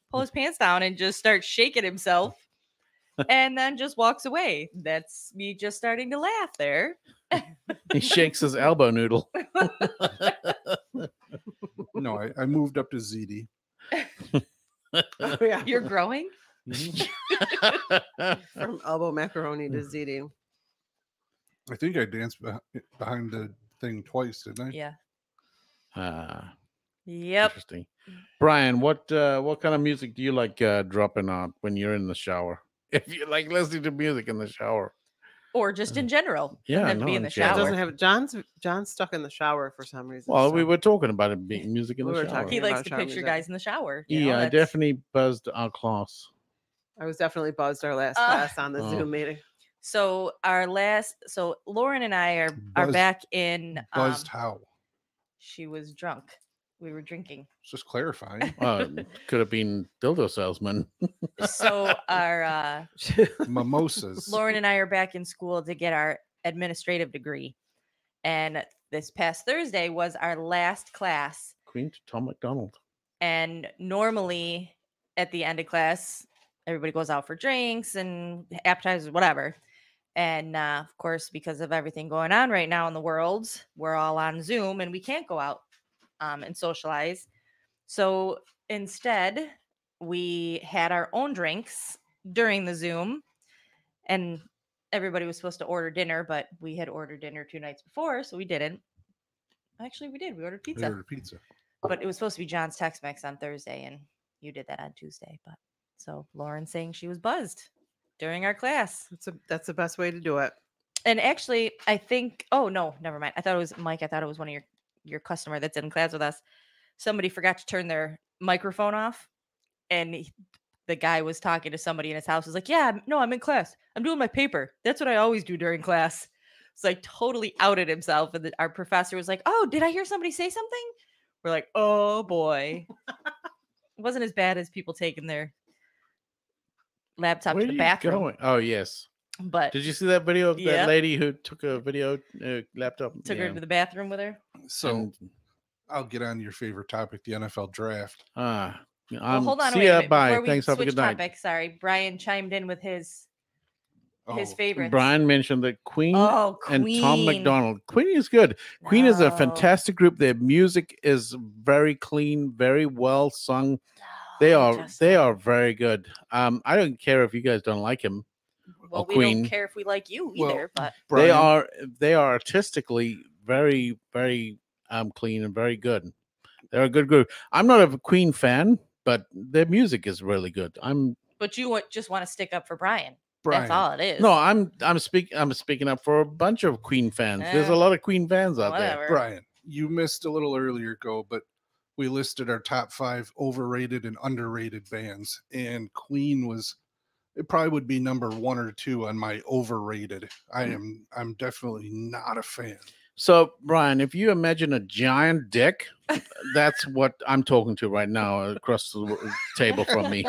pull his pants down and just start shaking himself and then just walks away. That's me just starting to laugh there. He shakes his elbow noodle. no, I moved up to ZD. Oh, yeah. You're growing? From elbow macaroni Mm. to ziti. I think I danced behind the thing twice, didn't I? Yeah. Ah, Yep. interesting. Brian, what kind of music do you like dropping on when you're in the shower? If you like listening to music in the shower. Or just in general. Yeah, Doesn't have to be no, in the in Yeah, it shower. shower. doesn't have John's stuck in the shower for some reason. Well, so- we were talking about it being music in We the were shower. talking He likes about to shower picture music. guys in the shower. you know, Yeah, I that's- definitely buzzed our class. I was definitely buzzed our last Uh, class on the Oh. Zoom meeting. So Lauren and I are Buzzed- back in Buzzed how? she was drunk. We were drinking. Just clarifying. Could have been dildo salesman. So our Mimosas. Lauren and I are back in school to get our administrative degree. And this past Thursday was our last class. Queen to Tom McDonald. And normally at the end of class, everybody goes out for drinks and appetizers, whatever. And of course, because of everything going on right now in the world, we're all on Zoom and we can't go out and socialize. So instead, we had our own drinks during the Zoom. And everybody was supposed to order dinner, but we had ordered dinner 2 nights before, so we didn't. Actually, we did. We ordered We pizza. ordered pizza. But it was supposed to be John's Tex-Mex on Thursday, and you did that on Tuesday. But so Lauren saying she was buzzed during our class. That's the best way to do it. And actually, I think, oh no, never mind. I thought it was Mike. I thought it was one of your customer that's in class with us. Somebody forgot to turn their microphone off, and the guy was talking to somebody in his house. Was like, "Yeah, no, I'm in class. I'm doing my paper. That's what I always do during class." So like totally outed himself, and our professor was like, "Oh, did I hear somebody say something?" We're like, "Oh boy." It wasn't as bad as people taking their laptop Where to are the you bathroom, going? Oh, yes. but Did you see that video of Yeah. that lady who took a video laptop? took her to the bathroom with her. So And, I'll get on to your favorite topic, the NFL draft. Well, hold on, see wait a ya, minute. bye. Before we Thanks. Have a switch good night. topic, sorry, Brian chimed in with his His Oh, favorites. Brian mentioned that Queen Oh, and Tom Queen. McDonald. Queen is good. Queen is a No. fantastic group. Their music is very clean, very well sung. They No, are very good. I don't care if you guys don't like him. Well, we Queen. don't care if we like you Well, either, but Brian, They are artistically very clean and very good. They're a good group. I'm not a Queen fan, but their music is really good. you just want to stick up for Brian. Brian. That's all it is. No, I'm speaking up for a bunch of Queen fans. There's a Eh, lot of Queen fans out there. Whatever. Brian, you missed a little earlier ago, but we listed our top 5 overrated and underrated bands, and Queen was. It probably would be number 1 or 2 on my overrated. I'm definitely not a fan. So, Brian, if you imagine a giant dick, that's what I'm talking to right now across the table from me.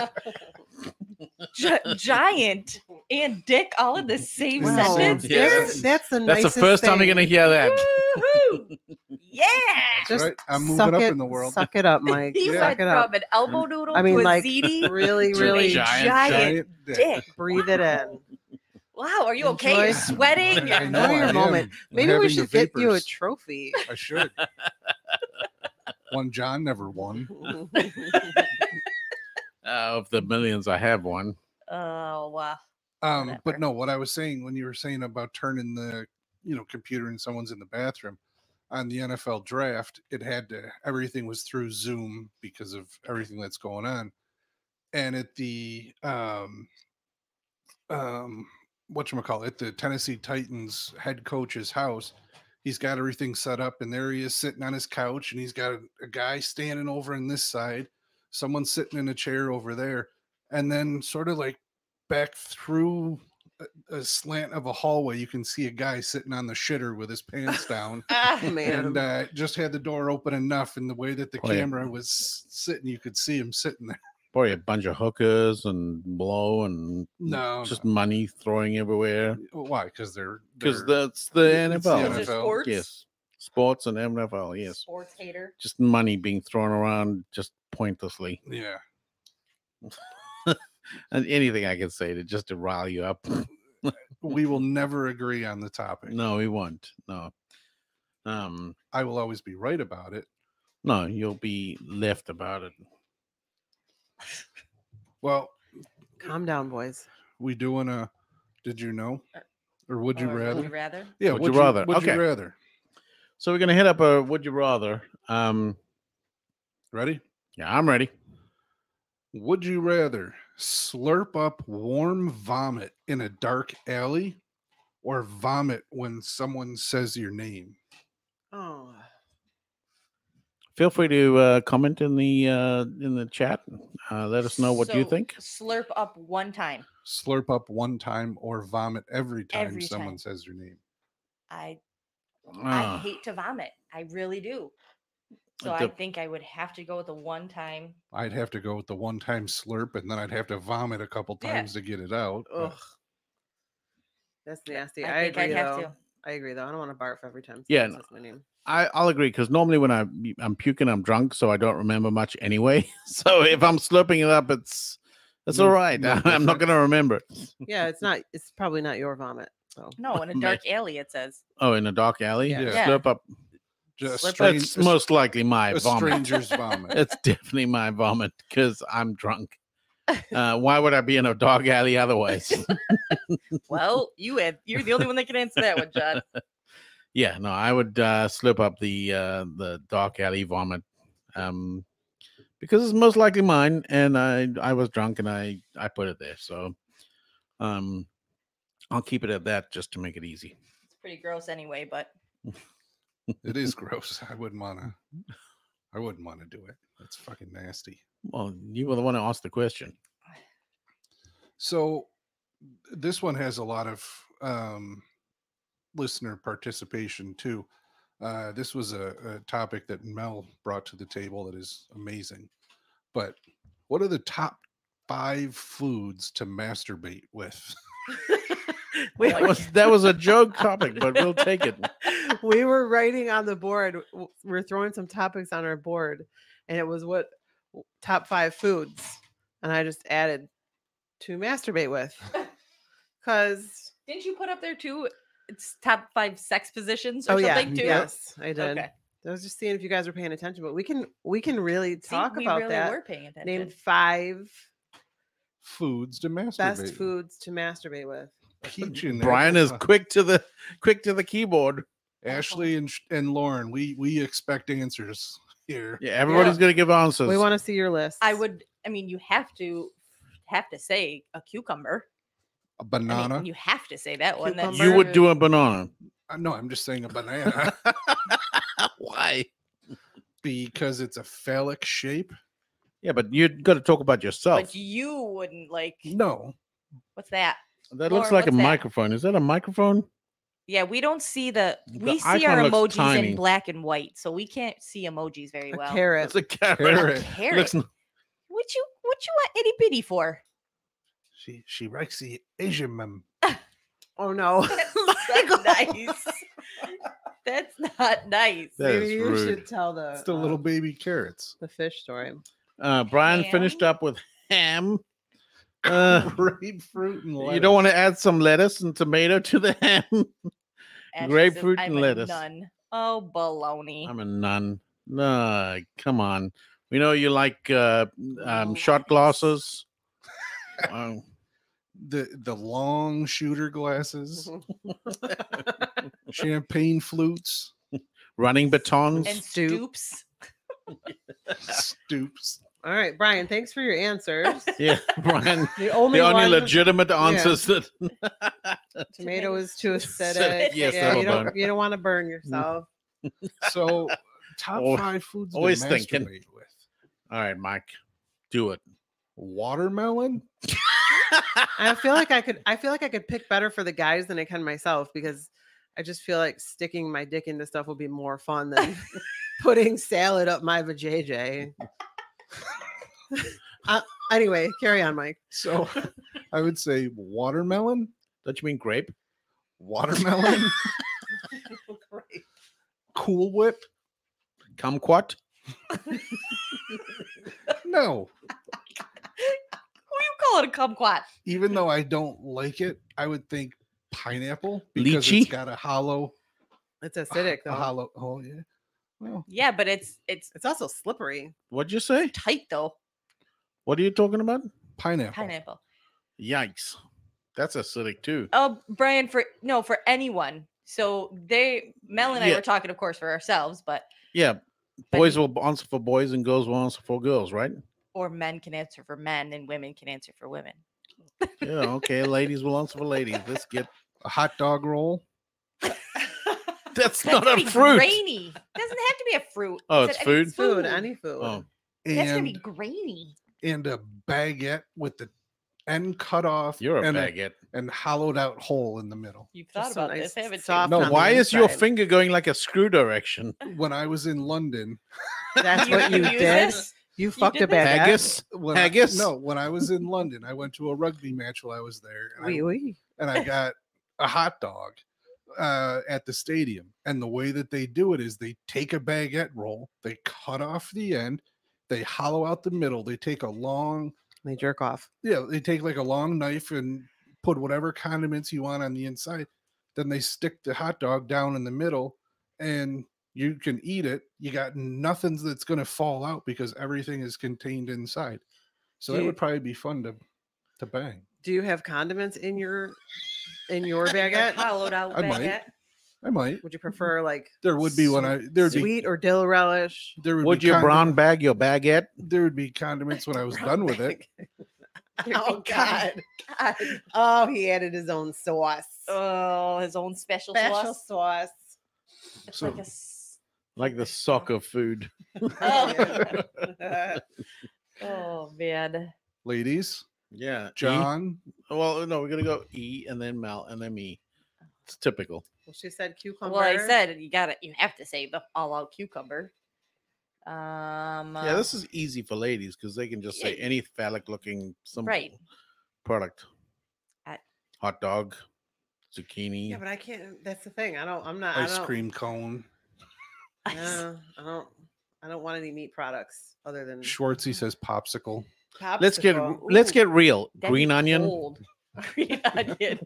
Giant and dick all in the same Wow. sentence. Yes. That's the That's nicest the first time you're thing. going to hear that. Woohoo! Yeah. That's Just right. I'm moving suck up it, in the world. Suck it up, Mike. He Yeah. went Suck it up. from an elbow noodle I mean, to a like, ziti really, to really a giant giant dick. dick. breathe it in. Wow, are you okay? You're Enjoy- sweating. I You're know, Enjoy I your am. moment. I'm Maybe we having should the get you a vapors. trophy. I should. One John never won. Of the millions, I have one. Oh, wow. But Whatever. no, what I was saying when you were saying about turning the computer and someone's in the bathroom on the NFL draft, it had to everything was through Zoom because of everything that's going on. And at the whatchamacallit, the Tennessee Titans head coach's house, he's got everything set up, and there he is sitting on his couch, and he's got a guy standing over on this side, someone sitting in a chair over there, and then sort of like back through a slant of a hallway, you can see a guy sitting on the shitter with his pants down. Oh, man. And just had the door open enough, and the way that the Boy. camera was sitting, you could see him sitting there. Boy, a bunch of hookers and blow and No, just money throwing everywhere. why? Because they're Because that's the It's the NFL. NFL. Sports? Yes. Sports and NFL, yes. Sports hater. Just money being thrown around just pointlessly. yeah. And anything I can say to rile you up. We will never agree on the topic. No, we won't. No. I will always be right about it. No, you'll be left about it. Well, Calm down, boys. we doing a did you know? Or would you Or rather? Would you rather? Yeah, Would you rather? Would Okay. you rather? So we're gonna hit up a would you rather. Ready? Yeah, I'm ready. Would you rather slurp up warm vomit in a dark alley or vomit when someone says your name? Oh, Feel free to comment in the chat. Let us know what you So, think. Slurp up one time. Slurp up one time or vomit every time Every someone time. says your name. I Ah, hate to vomit. I really do. So Like I the- think I would have to go with the one time. I'd have to go with the one time slurp, and then I'd have to vomit a couple Yeah. times to get it out. but- ugh. That's nasty. I I think I'd agree, have though. to. I agree, though. I don't want to barf every time Yeah, someone says my name. I'll agree because normally when I'm puking, I'm drunk, so I don't remember much anyway. So if I'm slurping it up, it's No- all right. no I'm not different. gonna remember it. Yeah, it's probably not your vomit. So No, in a Mate. dark alley, it says. Oh, in a dark alley, Yeah. Yeah. slurp up. Just Slurp up. strange, That's most likely my a vomit. stranger's vomit. It's definitely my vomit because I'm drunk. Why would I be in a dark alley otherwise? Well, you're the only one that can answer that one, John. Yeah, no, I would slip up the dark alley vomit, because it's most likely mine, and I was drunk and I put it there, so I'll keep it at that just to make it easy. It's pretty gross anyway, but It is gross. I wouldn't want to do it. That's fucking nasty. Well, you were the one who asked the question. So this one has a lot of listener participation too. This was a topic that Mel brought to the table that is amazing. But what are the top 5 foods to masturbate with? we, That was a joke topic, but we'll take it. we were writing on the board. We're throwing some topics on our board, and it was what top 5 foods, and I just added to masturbate with Because Didn't you put up there too? It's top 5 sex positions or oh yeah, something too. yes, I did. Okay. I was just seeing if you guys were paying attention, but we can really See, talk we about really that. were paying attention. Name 5 Foods to masturbate. best foods to masturbate with. Peach and Brian apple is pie. quick to the keyboard. Ashley and Lauren, we expect answers here. Yeah, everybody's Yeah. gonna give answers. We want to see your list. I mean, you have to say a cucumber. A I banana. mean, you have to say that one. That's You would do a banana. No, I'm just saying a banana Why? because it's a phallic shape. Yeah, but you got to talk about yourself. but you wouldn't like. No, What's that? That looks Lauren, like a what's that? microphone. Is that a microphone? Yeah, we don't see the we see icon our looks emojis tiny. in black and white, so we can't see emojis very a well. carrot. It's a carrot. carrot. Carrot. Looks- What you want itty bitty for? She likes the Asian mum. Oh no. That's not nice. That's not nice. That Maybe is you rude. should tell the It's the little baby carrots. the fish story. Brian finished Ham? up with ham. Grapefruit and lettuce. You don't want to add some lettuce and tomato to the ham? Ashley Grapefruit says, and I'm lettuce. A nun. Oh, baloney. I'm a nun. No, come on. We know you like shot glasses. Um, the long shooter glasses, champagne flutes, running batons. and Stoop. stoops. stoops. All right, Brian, thanks for your answers. Yeah, Brian. The only The only one legitimate answers that tomato is too Acidic, acidic. yes, yeah, that'll you don't burn. you don't want to burn yourself. So, top Al- 5 foods to always masturbate thinking. with. All right, Mike, do it. Watermelon. I feel like I could pick better for the guys than I can myself because I just feel like sticking my dick into stuff would be more fun than putting salad up my vajayjay. Anyway, carry on, Mike. So, I would say watermelon, Don't you mean grape? watermelon, Great. Cool Whip. Kumquat? No, Who you call it a kumquat? even though I don't like it, I would think pineapple because Lychee? it's got a hollow. It's acidic A though. hollow. Oh yeah. Well, Yeah, but it's It's also slippery. What'd you say? tight though. What are you talking about? pineapple. Pineapple. Yikes. That's acidic too. Oh, Brian, for anyone. So Mel and I Yeah. were talking, of course, for ourselves, but Yeah. Boys will answer for boys and girls will answer for girls, right? or men can answer for men and women can answer for women. Yeah, okay. Ladies will answer for ladies. Let's get A hot dog roll. that's That's not gonna a be fruit. grainy. Doesn't have to be a fruit. Oh, It it's said any food? Food, any food. Oh. That's gonna be And grainy. and a baguette with the end cut off. You're a and baguette. and hollowed out hole in the middle. You've Just thought so about nice, this, haven't soft No, on the Why is your inside. finger going like a screw direction? When I was in London, That's you? what you use did? this? You fucked a did this? baguette. Haggis? when Haggis? no, when I was in London, I went to a rugby match while I was there, and, Oui, oui. I got a hot dog at the stadium. And the way that they do it is they take a baguette roll, they cut off the end, they hollow out the middle, they take a long, They jerk off. they take like a long knife and put whatever condiments you want on the inside. Then they stick the hot dog down in the middle and you can eat it. You got nothing that's going to fall out because everything is contained inside. So Do that you- would probably be fun to bang. Do you have condiments in your Your baguette? hollowed out I might. baguette. I might. Would you prefer like There would be when there'd be sweet or dill relish? there would Would be you brown condiment- bag your baguette? there would be condiments when I was done with it. Oh God. God. Oh, he added his own sauce. Oh, his own special Special sauce. sauce. It's So- like a Like the soccer food. Oh. Oh man. Ladies, Yeah. John, Well, no, we're gonna go E and then Mel and then me. It's typical. Well, she said cucumber. Well, I said you have to say the all-out cucumber. Yeah, this is easy for ladies because they can just say Yeah. any phallic-looking simple Right. product. I- Hot dog, zucchini. Yeah, but I can't. That's the thing. I'm not. ice I don't, cream cone. No, I don't want any meat products other than Schwartzy says popsicle. let's get popsicle. let's Ooh, get real. That'd Green be onion. cold. Green onion.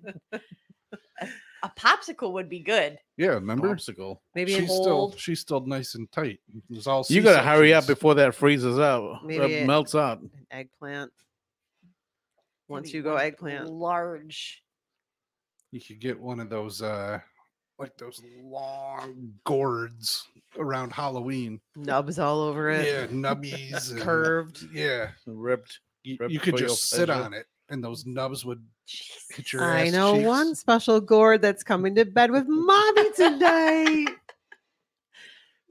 A popsicle would be good. Yeah, remember? Popsicle. Maybe She's cold. still nice and tight. It's all You got to hurry up C-sections. before that freezes out. Maybe it- Melts out. an eggplant. That'd Once be you go one eggplant. large. You could get one of those like those long gourds around Halloween. Nubs all over it. Yeah, nubbies. and- Curved. Yeah. Ripped. You Ripped could for your just sit pleasure. on it and those nubs would hit your I ass know cheeks. one special gourd that's coming to bed with mommy tonight.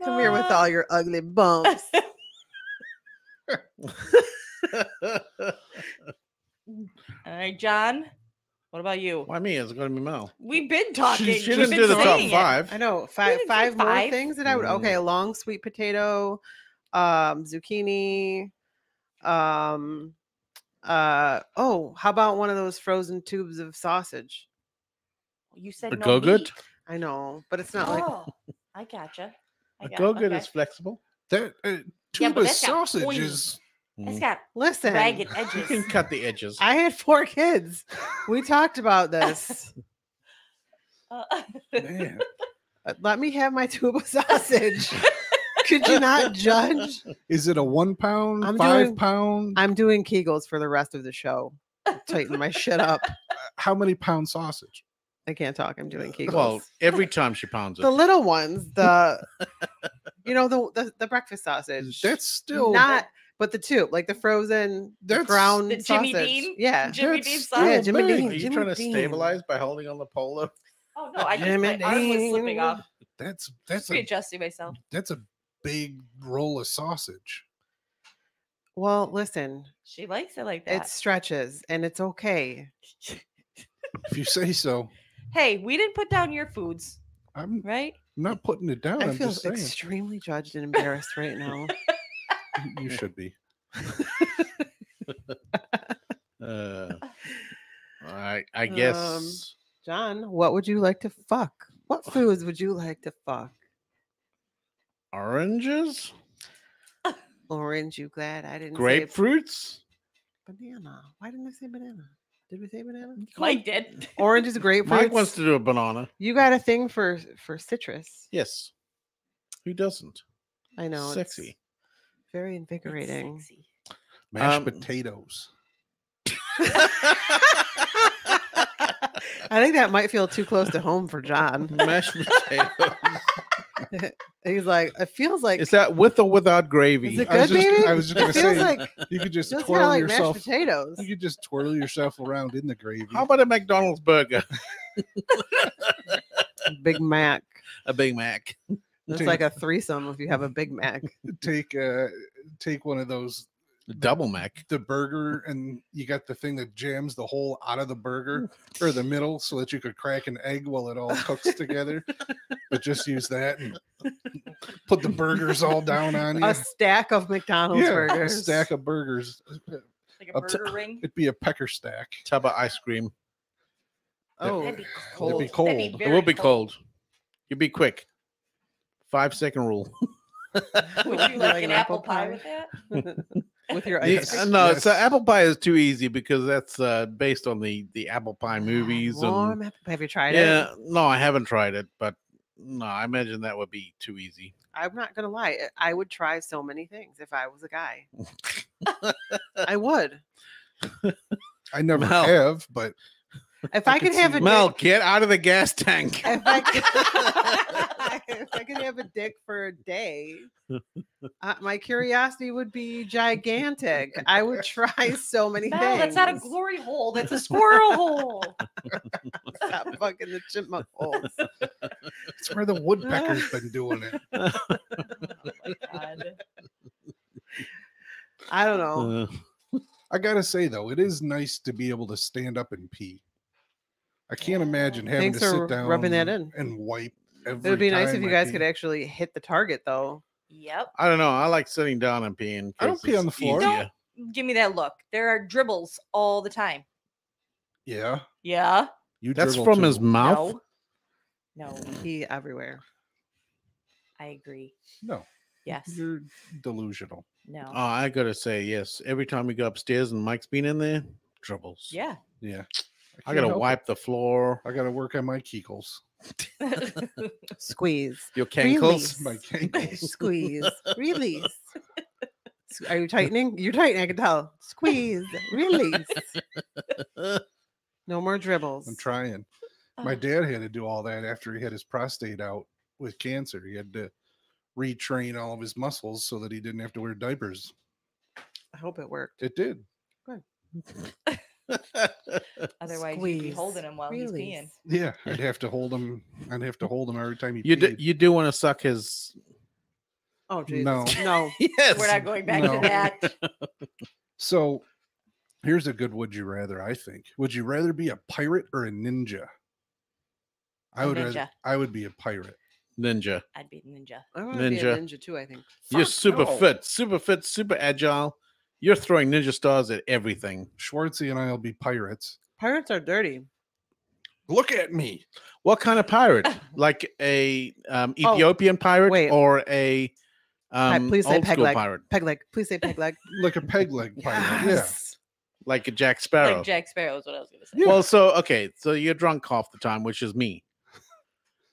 Come here with all your ugly bumps. All right, John. What about you? Why me? It's going to be Mel. We've been talking. She We've didn't been do the top saying it. 5. I know didn't five say five more five. things that I would. Okay, a long sweet potato, zucchini, oh, how about one of those frozen tubes of sausage? You said A no go-gut? meat. I know, but it's not like Oh, I gotcha. I A got go-gut okay. is flexible. That Yeah, tube but of that's got sausage pointy. is It's Mm. got listen. ragged You can edges. cut the edges. I had 4 kids. We talked about this. man. Let me have my tube of sausage. Could you not judge? Is it a 1 pound, I'm 5 doing- pound? I'm doing Kegels for the rest of the show. Tighten my shit up. How many pound sausage? I can't talk. I'm doing Kegels. Well, every time she pounds it. the little ones, the the breakfast sausage. That's still not, but the tube, like the frozen That's- ground The Jimmy sausage. Dean? Yeah. Jimmy That's Dean still sausage. Yeah, Jimmy big. Dean. Are you Jimmy trying to Dean. stabilize by holding on the pole? Oh no, I just Jimmy my arm was slipping Dean. off. That's Just readjusting myself. that's a big roll of sausage. Well, listen, She likes it like that. it stretches and it's okay. If you say so. Hey, we didn't put down your foods, I'm right? not putting it down. I I'm feel just saying. extremely judged and embarrassed right now. You should be. I guess John, what would you like to fuck? What foods would you like to fuck? oranges, Orange, you glad I didn't say grapefruits. banana? Why didn't I say banana? Did we say banana? Mike did. Orange is grapefruits. Mike wants to do a banana. You got a thing for citrus. Yes. Who doesn't? I know. it's Sexy. very It's invigorating. sexy. Mashed potatoes. I think that might feel too close to home for John. Mashed potatoes. He's like, it feels like. Is that with or without gravy? Is it I was good, just- baby? I was just It gonna feels say, like You could just feels kind of twirl like yourself. mashed potatoes. You could just twirl yourself around in the gravy. How about a McDonald's burger? Big Mac. A Big Mac. It's like a threesome if you have a Big Mac. take one of those A double Mac. the burger and you got the thing that jams the hole out of the burger or the middle so that you could crack an egg while it all cooks together. But just use that and put the burgers all down on you. A stack of McDonald's Yeah, burgers. a stack of burgers. Like a Up to- burger ring. It'd be a pecker stack. How about ice cream? Oh, That'd be It'd cold. be cold. That'd It very will be cold. You be quick. 5-second rule. Would you like an apple pie with that? with your Yes. ice cream. No, Yes. so apple pie is too easy because that's based on the apple pie movies. Warm And, apple pie. Have you tried it? yeah, no, I haven't tried it, but no, I imagine that would be too easy. I'm not gonna lie. I would try so many things if I was a guy. I would. I never Mel. have, but If I could could have see- a Mel, dick, get out of the gas tank. if I could, if I could have a dick for a day, my curiosity would be gigantic. I would try so many No, things. that's not a glory hole. That's a squirrel hole. Stop fucking the chipmunk holes. it's where the woodpecker's been doing it. Oh my God. I don't know. I gotta say though, it is nice to be able to stand up and pee. I can't imagine having Thanks to for sit down rubbing that in. and wipe. It would be nice if time you I guys pee. could actually hit the target, though. Yep. I don't know. I like sitting down and peeing. I don't 'cause pee on it's the floor. easier. Give me that look. There are dribbles all the time. Yeah, Yeah. you. That's dribble from his too. mouth. No. No. Pee everywhere. I agree. No, Yes. you're delusional. No. Oh, I gotta say yes. Every time we go upstairs and Mike's been in there, troubles. Yeah. Yeah, I gotta can't help wipe the floor. it. I gotta work on my kegels. Squeeze. Your cankles. My cankles. Squeeze. Release. Are you tightening? You're tightening, I can tell. Squeeze. Release. No more dribbles. I'm trying. My dad had to do all that after he had his prostate out with cancer. He had to retrain all of his muscles so that he didn't have to wear diapers. I hope it worked. It did. Otherwise, you'd be Squeeze. holding him while he's peeing. Release. Yeah, I'd have to hold him. I'd have to hold him every time he You peed. you do want to suck his? Oh, Jesus. No. No. Yes. We're not going back No. to that. So here's a good would you rather, I think. Would you rather be a pirate or a ninja? A ninja. I would be a pirate. Ninja. I'd be ninja. I want to be a Ninja. ninja too, I think. You're Fuck super no. fit, super agile. You're throwing ninja stars at everything. Schwartzy and I'll be pirates. Pirates are dirty. Look at me. What kind of pirate? Like a Ethiopian pirate wait. or a Please say old peg school leg. pirate? Peg leg. Please say peg leg. Like a peg leg pirate. Yes. Like a Jack Sparrow. Like Jack Sparrow is what I was going to say. Yeah. Well, so okay, so you're drunk half the time, which is me.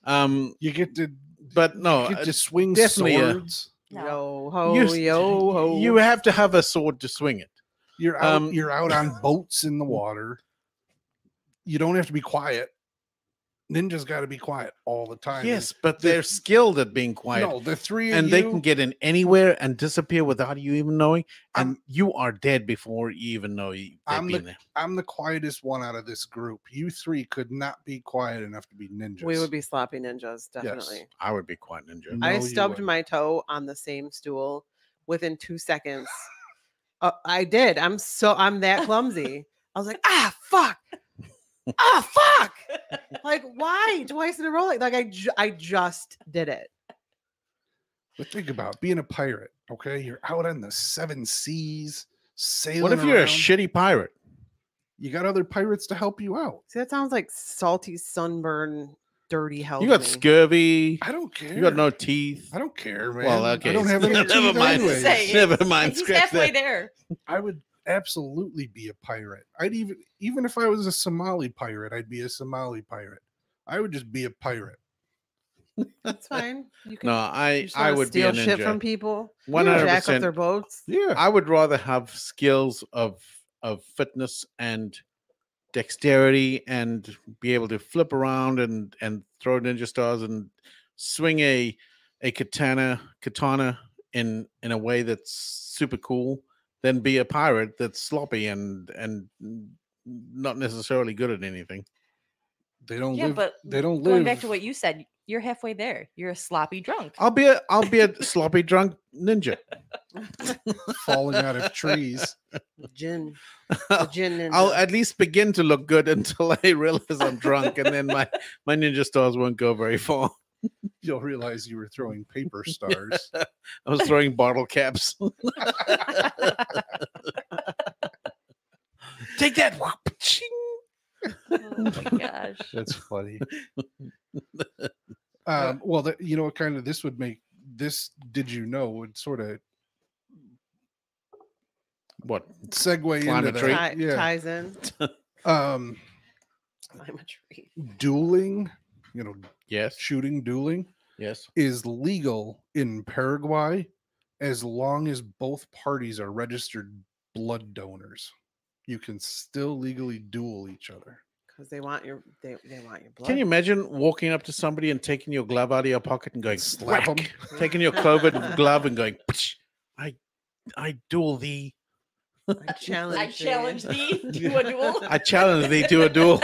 Yeah. You get to But no, you get to swing definitely swords. No. Yo ho, you, yo ho. you have to have a sword to swing it. You're out. Um, You're out on boats in the water. You don't have to be quiet. Ninjas got to be quiet all the time. Yes, but they're skilled at being quiet. No, the three of And you, they can get in anywhere and disappear without you even knowing, and I'm- you are dead before you even know they've I'm been there. I'm the quietest one out of this group. You three could not be quiet enough to be ninjas. We would be sloppy ninjas, definitely. I would be quite ninja. No, I you stubbed wouldn't. my toe on the same stool within 2 seconds. I did. I'm that clumsy. I was like, fuck. Fuck. Like, why? Twice in a row. Like I just did it. But think about being a pirate. Okay, you're out on the 7 seas sailing. What if you're a around. shitty pirate? You got other pirates to help you out. See, that sounds like salty sunburn, dirty hell. You to got me. scurvy. I don't care. You got no teeth. I don't care, man. Well, okay. I don't have any Never teeth mind. anyways. Say, Never mind. He's Scratch halfway that. there. I would absolutely be a pirate. I'd even if I was a Somali pirate, I'd be a Somali pirate. I would just be a pirate. That's fine. You can No, you just I wanna would be steal a shit from ninja. people. 100%. Jack up their boats. Yeah. I would rather have skills of fitness and dexterity and be able to flip around and throw ninja stars and swing a katana in a way that's super cool than be a pirate that's sloppy and not necessarily good at anything. They don't Yeah, live. but they don't going live. back to what you said, you're halfway there. You're a sloppy drunk. I'll be a sloppy drunk ninja. falling out of trees. Gin. The gin ninja. I'll at least begin to look good until I realize I'm drunk, and then my ninja stars won't go very far. You'll realize you were throwing paper stars. I was throwing bottle caps. Take that! Oh my gosh. That's funny. Well, you know what kind of this would make this? Did you know would sort of What? segue Climb into a tree? that? Yeah. Ties in. Um, Climb a tree. dueling. You know, Yes. shooting, dueling Yes. is legal in Paraguay as long as both parties are registered blood donors. You can still legally duel each other. Because they want your they want your blood. Can you imagine walking up to somebody and taking your glove out of your pocket and going Slap 'em. whack, taking your COVID glove and going, "Psh, I duel thee. I challenge. I challenge thee to a duel. I challenge thee to a duel.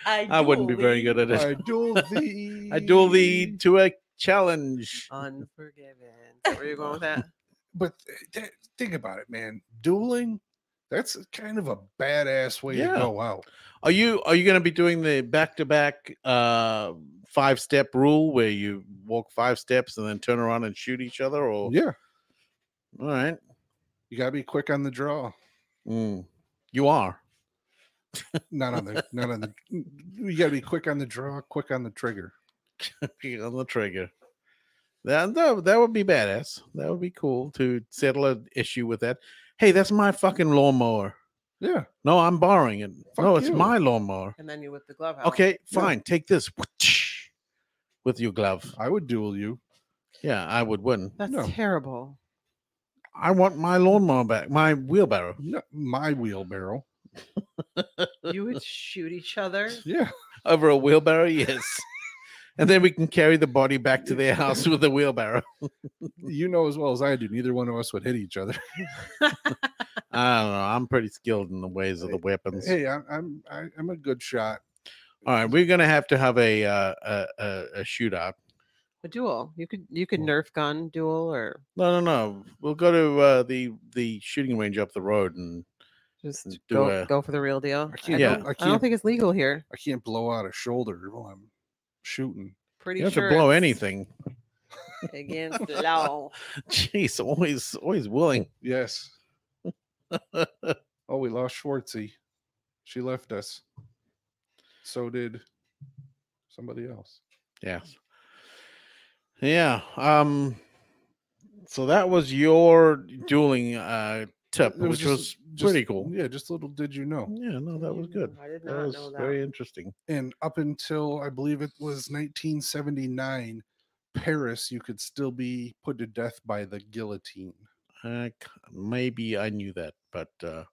I wouldn't be duel very thee. good at it. I duel thee. I duel thee to a challenge. Unforgiven. Where are you going with that? But think about it, man. Dueling, that's kind of a badass way Yeah. to go out. Are you going to be doing the back-to-back 5-step rule where you walk 5 steps and then turn around and shoot each other? Or Yeah. all right, You gotta be quick on the draw. you are. Not on the you gotta be quick on the draw, quick on the trigger. On the trigger. That would be badass. That would be cool to settle an issue with that. Hey, that's my fucking lawnmower. Yeah. No, I'm borrowing it. Fuck No, it's you. my lawnmower. And then you whip the glove out. Okay, Yeah. fine. Take this with your glove. I would duel you. Yeah, I would win. That's No. terrible. I want my lawnmower back. My wheelbarrow. No, my wheelbarrow. You would shoot each other. Yeah. Over a wheelbarrow, yes. And then we can carry the body back to their house with a wheelbarrow. You know as well as I do, neither one of us would hit each other. I don't know. I'm pretty skilled in the ways of the weapons. Hey, I'm a good shot. All right, we're gonna have to have a shootout. A duel. You could Nerf gun duel or No. We'll go to the shooting range up the road and just do go for the real deal. I can't. Yeah. I don't think it's legal here. I can't blow out a shoulder while I'm shooting. Pretty you have sure to blow it's anything. against the law. Jeez, always willing. Yes. Oh, we lost Schwartzy. She left us. So did somebody else. Yes. Yeah. So that was your dueling tip, It was which was just- pretty cool. Yeah, just little did you know. Yeah, no, that was good. I did That not was know that. very interesting. And up until I believe it was 1979, Paris, you could still be put to death by the guillotine. Maybe I knew that, but that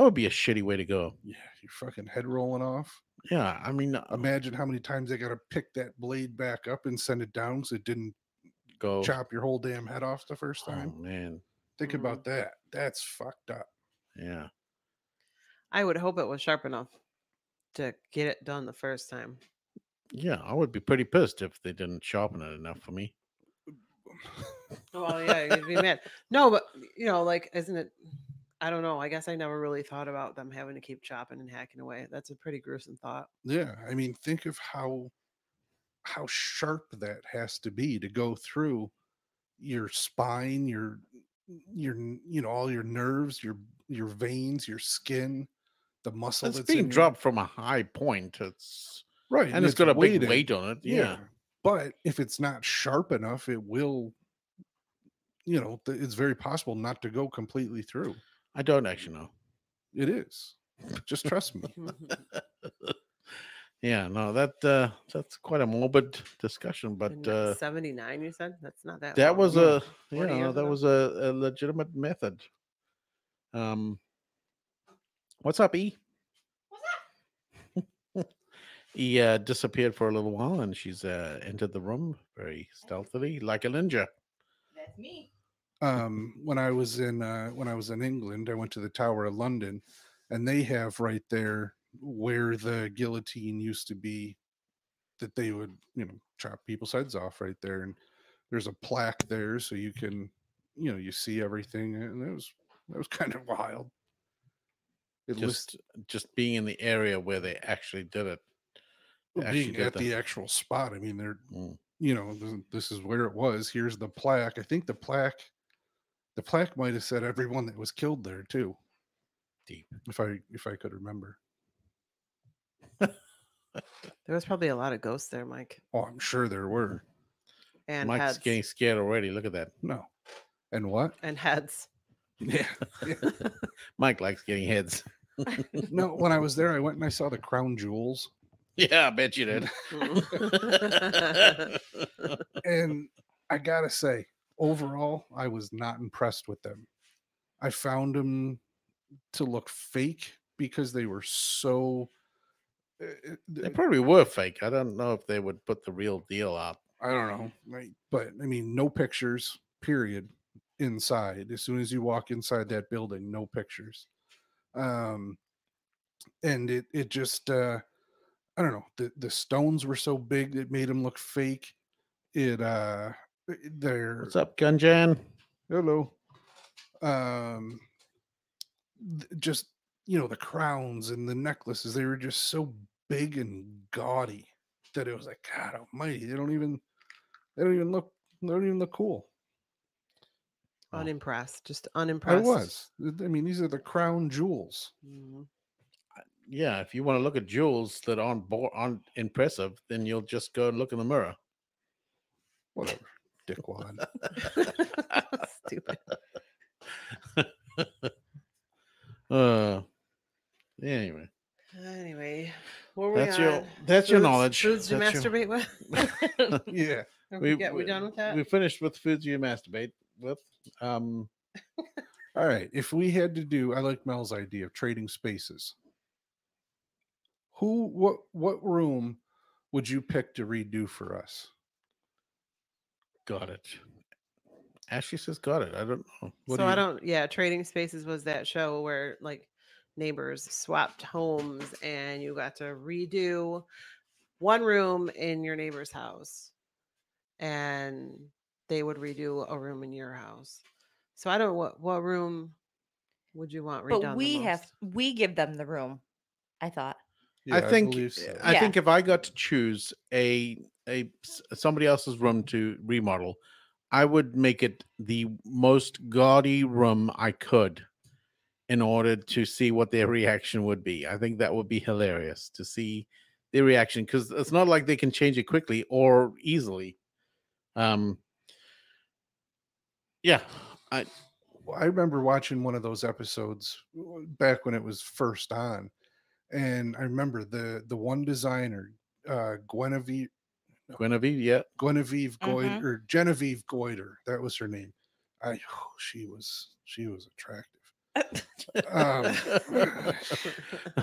would be a shitty way to go. Yeah, your fucking head rolling off. Yeah, I mean, Imagine how many times they got to pick that blade back up and send it down so it didn't go. chop your whole damn head off the first Oh time. man, Think Mhm. about that. That's fucked up. yeah. I would hope it was sharp enough to get it done the first time. Yeah, I would be pretty pissed if they didn't sharpen it enough for me. Oh yeah, you'd be mad. No, but like, isn't it? I don't know. I guess I never really thought about them having to keep chopping and hacking away. That's a pretty gruesome thought. Yeah, I mean, think of how sharp that has to be to go through your spine, your all your nerves, your veins, your skin, the muscle It's that's being in your- dropped from a high point. It's right, and it's got a big weighted. weight on it. Yeah. But if it's not sharp enough, it will, it's very possible not to go completely through. I don't actually know. It is. Just trust me. Yeah, no, that's quite a morbid discussion, but 79, you said that's not that. that long. was No. a 40 yeah, years that ago? was a legitimate method. What's up, E? He disappeared for a little while, and she's entered the room very stealthily, like a ninja. That's me. When I was in England, I went to the Tower of London, and they have right there where the guillotine used to be, that they would chop people's heads off right there, and there's a plaque there so you can you see everything, and that was kind of wild. It Just being in the area where they actually did it. being did at that. the actual spot. I mean, they're Mm. this is where it was. Here's the plaque. I think the plaque might have said everyone that was killed there too, Deep. if I could remember. There was probably a lot of ghosts there, Mike, Oh, I'm sure there were. and Mike's heads getting scared already. Look at that. No. And what? and heads. Yeah. Mike likes getting heads. No, when I was there, I went and I saw the crown jewels, Yeah, I bet you did. and I gotta say, overall, I was not impressed with them. I found them to look fake because they were so. They probably were fake. I don't know if they would put the real deal up. I don't know, but I mean, no pictures. Period. Inside, as soon as you walk inside that building, no pictures. And it just I don't know. The stones were so big it made them look fake. They're What's up, Gunjan? hello. Just the crowns and the necklaces, they were just so big and gaudy that it was like, God almighty, they don't even look cool. Unimpressed, just I unimpressed. was. I mean, these are the crown jewels. Mhm. Yeah, if you want to look at jewels that aren't impressive, then you'll just go and look in the mirror. Whatever, dickwad. Stupid. Uh, Anyway, Anyway, what were we that's your on? that's your Foods- knowledge. Foods to That's your- masturbate with. Yeah. Are we we done with that? we finished with foods you masturbate with. Um, All right. If we had to do, I like Mel's idea of trading spaces. What room would you pick to redo for us? got it. Ashley says got it. I don't know. What So do I you? don't. Yeah, Trading Spaces was that show where like neighbors swapped homes and you got to redo one room in your neighbor's house, and they would redo a room in your house. So I don't. What room would you want redone? But we the have most? we give them the room. I thought. Yeah, I think believe so. I Yeah. think if I got to choose somebody else's room to remodel, I would make it the most gaudy room I could in order to see what their reaction would be. I think that would be hilarious to see their reaction because it's not like they can change it quickly or easily. Um, yeah, I Well, I remember watching one of those episodes back when it was first on, and I remember the one designer, Guinevere Guinevere, yeah, Goiter or Genevieve Goiter, that was her name. She was attractive. Um,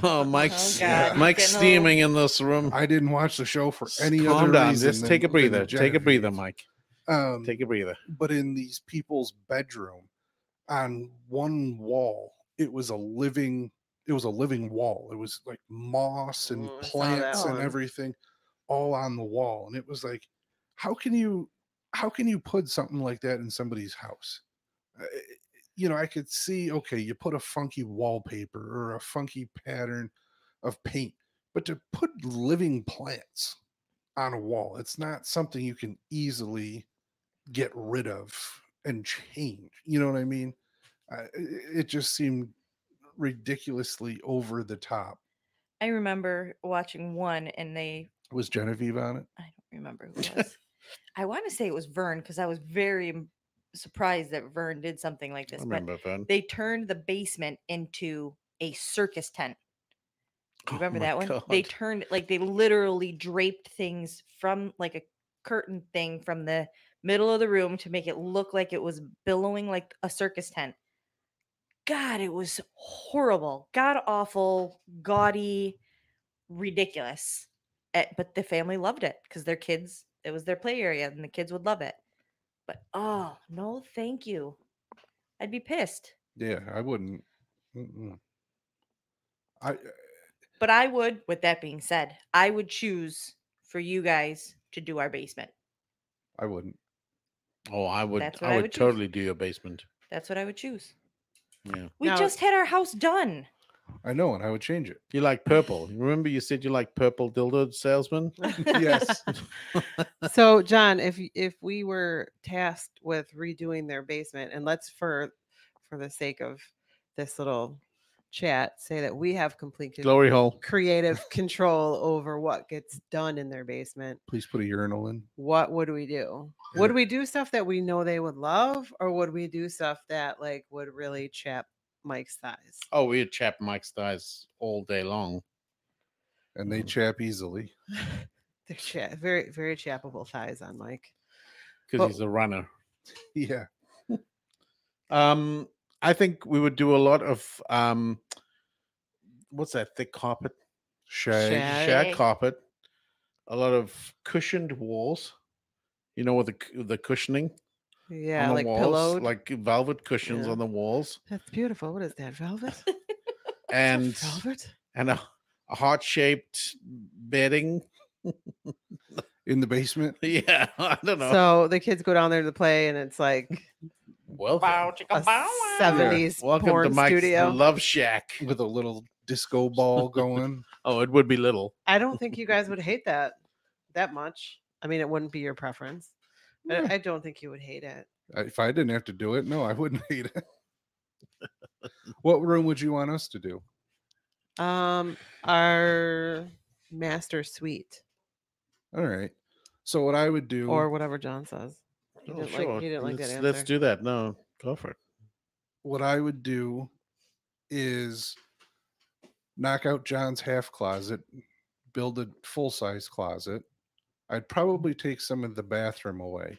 oh, Mike's God, Mike's getting steaming in this room. I didn't watch the show for any Calm other down. reason. Just take a than breather. Take a breather, Genevieve. Mike. Um, Take a breather. but in these people's bedroom, on one wall, it was a living wall. It was like moss and Oh, I saw that plants and one. everything all on the wall. And it was like, how can you put something like that in somebody's house? Uh, I could see, okay, you put a funky wallpaper or a funky pattern of paint, but to put living plants on a wall, it's not something you can easily get rid of and change. You know what I mean? It just seemed ridiculously over the top. I remember watching one, and they. Was Genevieve on it? I don't remember who it was. I want to say it was Vern because I was very surprised that Vern did something like I this. But remember Vern. they turned the basement into a circus tent. You Oh remember my that one? They God. turned like they literally draped things from like a curtain thing from the middle of the room to make it look like it was billowing like a circus tent. God, it was horrible, god awful, gaudy, ridiculous. But the family loved it because their kids, it was their play area and the kids would love it. But oh, no, thank you. I'd be pissed. Yeah, I wouldn't. Mm-mm. I But I would, with that being said, I would choose for you guys to do our basement. I wouldn't. Oh, I would. That's what I I would would choose. totally do your basement. That's what I would choose. Yeah. We Now- just had our house done. I know, and I would change it. You like purple. Remember you said you like purple dildo salesman? Yes. So, John, if we were tasked with redoing their basement, and let's for the sake of this little chat, say that we have complete Glory hole. creative control over what gets done in their basement, Please put a urinal in. what would we do? Would we do stuff that we know they would love, or would we do stuff that like would really chap Mike's thighs? Oh, we'd chap Mike's thighs all day long. And they chap easily. They're very, very chappable thighs on Mike. Because Well- he's a runner. Yeah. I think we would do a lot of what's that thick carpet? Shag. Shag. Shag carpet. A lot of cushioned walls. You know, with the cushioning Yeah, on the like walls, pillowed. like velvet cushions Yeah. on the walls, That's beautiful. What is that? Velvet? and Velvet? and a heart shaped bedding. In the basement. Yeah, I don't know. So the kids go down there to play, and it's like Welcome. a 70s Welcome porn to Mike's studio. Love Shack. With a little disco ball going. Oh, it would be little. I don't think you guys would hate that much. I mean, it wouldn't be your preference. But Yeah. I don't think you would hate it. If I didn't have to do it, no, I wouldn't hate it. What room would you want us to do? Our master suite All right. So what I would do, or whatever John says. He Oh, didn't sure. like. He didn't like that answer. Let's do that. No, go for it. what I would do is knock out John's half closet, build a full size closet. I'd probably take some of the bathroom away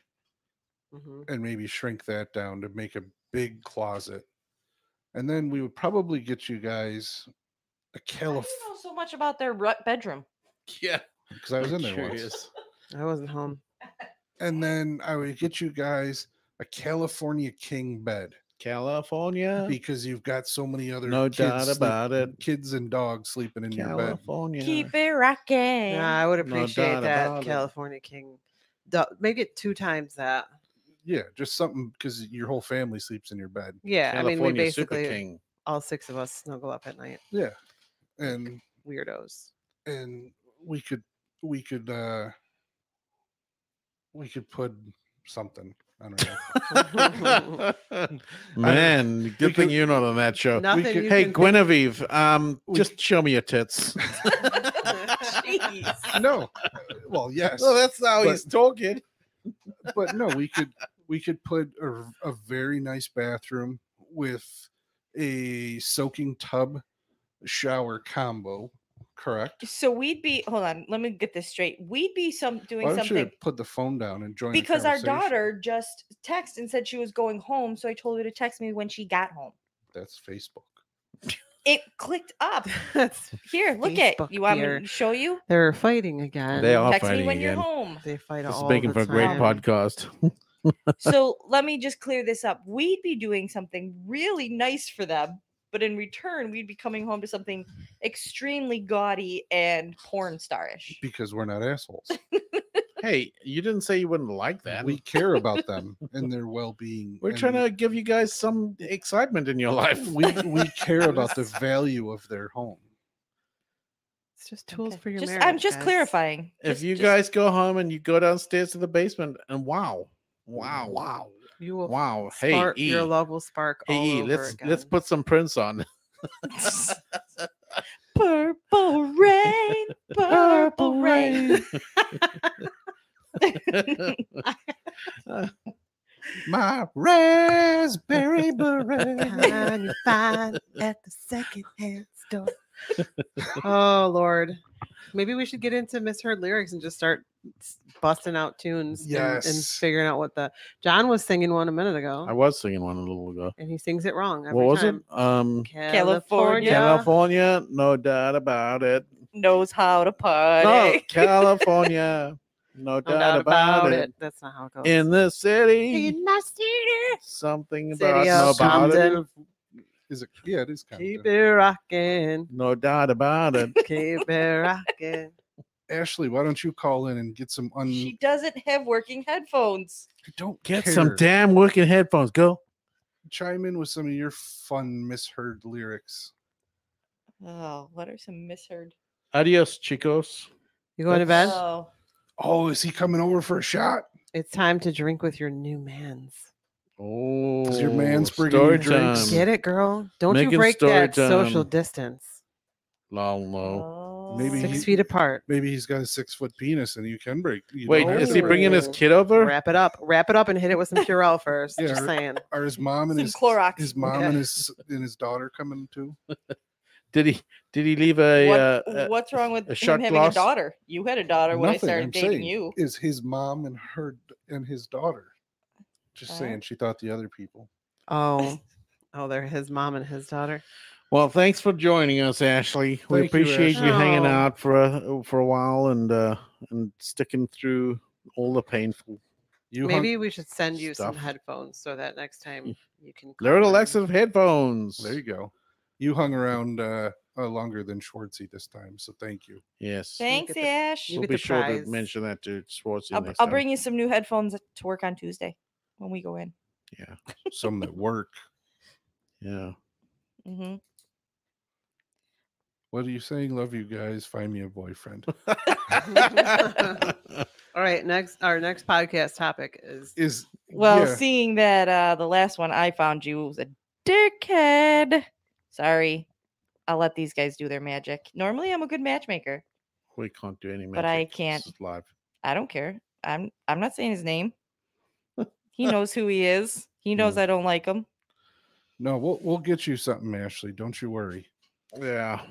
Mhm. and maybe shrink that down to make a big closet. And then we would probably get you guys a How do you know so much about their bedroom? Yeah. because I was I'm in there once. curious. I wasn't home. And then I would get you guys a California king bed California. because you've got so many other No kids doubt about it. kids and dogs sleeping in your bed. California. Keep it rocking. Yeah, I would No appreciate doubt that about it. California King. Make it 2 times that. Yeah, just something because your whole family sleeps in your bed. Yeah, I mean, we California Super basically King. all 6 of us snuggle up at night. Yeah, and Weirdos. we could we could uh we could put something. I don't know. Man, good thing could- you're not on that show. Nothing. could- you Hey, can Guinevere, We- just show me your tits. Jeez. No, well, yes, Well, that's how But- he's talking. but no, we could put a very nice bathroom with a soaking tub shower combo. Correct. So we'd be hold on, let me get this straight. We'd be doing Why don't something you put the phone down and join? the because our conversation? daughter just texted and said she was going home. So I told her to text me when she got home. That's Facebook. It clicked up. That's Here, look at Facebook you. Want me dear. to show you? They're fighting again. They are Text me fighting when you're again. home. They fight This is all making the for a great time. podcast. So let me just clear this up. We'd be doing something really nice for them, but in return, we'd be coming home to something extremely gaudy and porn starish. Because we're not assholes. Hey, you didn't say you wouldn't like that. We care about them and their well-being. We're and trying to give you guys some excitement in your life. we care about the value of their home. It's just tools Okay. for your Just- marriage. I'm just guys. clarifying. If Just- you just- guys go home and you go downstairs to the basement and wow. You will Wow. Hey, spark, E. your love will spark all Hey, E, over let's again. put some prints on. Purple rain, purple rain. My raspberry beret. Kind you find at the secondhand store. Oh Lord, maybe we should get into misheard lyrics and just start busting out tunes and Yes. figuring out what the John was singing one a minute ago, I was singing one a little ago. and he sings it wrong every What was time. it? California. California, no doubt about it. Knows how to party. No, California, no No doubt about it. That's not how it goes. In the city, In my city, something City about of no about it. Compton. Is it? Yeah, it is. keep Compton. it rocking, No doubt about it. keep it rocking. Ashley, why don't you call in and get some She doesn't have working headphones. I don't Get care. some damn working headphones. Go. Chime in with some of your fun misheard lyrics. Oh, what are some misheard? Adios, chicos. You going to bed? Oh, Oh, is he coming over for a shot? It's time to drink with your new mans. Oh, Is your man's bringing story you drinks? time. Get it, girl? Don't Making you break story that social time. distance. Lol, no. oh. Maybe 6 he- feet apart. Maybe he's got a 6-foot penis and you can break. You Wait, don't have is to he break bringing it. his kid over? Wrap it up. Wrap it up and hit it with some Purell first. Yeah, Just or- saying. Are his mom and Some his Clorox. his mom Okay. and his daughter coming too? Did he leave a? What's wrong with a him shot having glass? a daughter? You had a daughter when Nothing, I started I'm dating saying, you. Is his mom and his daughter? Just Oh. saying, she thought the other people. Oh. Oh, they're his mom and his daughter. Well, thanks for joining us, Ashley. We Thank you, appreciate you hanging Ashley. out for a while and sticking through all the painful. You Maybe we should send you some stuff. headphones so that next time you can. call Lyrical in. Laxative headphones. There you go. You hung around longer than Schwartzy this time, so thank you. Yes. Thanks, get the- Ash. you We'll get be the sure prize. to mention that to Schwartzy I'll, next I'll time. bring you some new headphones to work on Tuesday when we go in. Yeah. Some that work. Yeah. hmm What are you saying? Love you guys. Find me a boyfriend. All right. Our next podcast topic is Is Well, yeah, seeing that the last one I found you was a dickhead. Sorry. I'll let these guys do their magic. Normally I'm a good matchmaker. We can't do any magic. But I can't. This is live. I don't care. I'm not saying his name. He knows who he is. He knows I don't like him. no, we'll get you something, Ashley. Don't you worry. Yeah.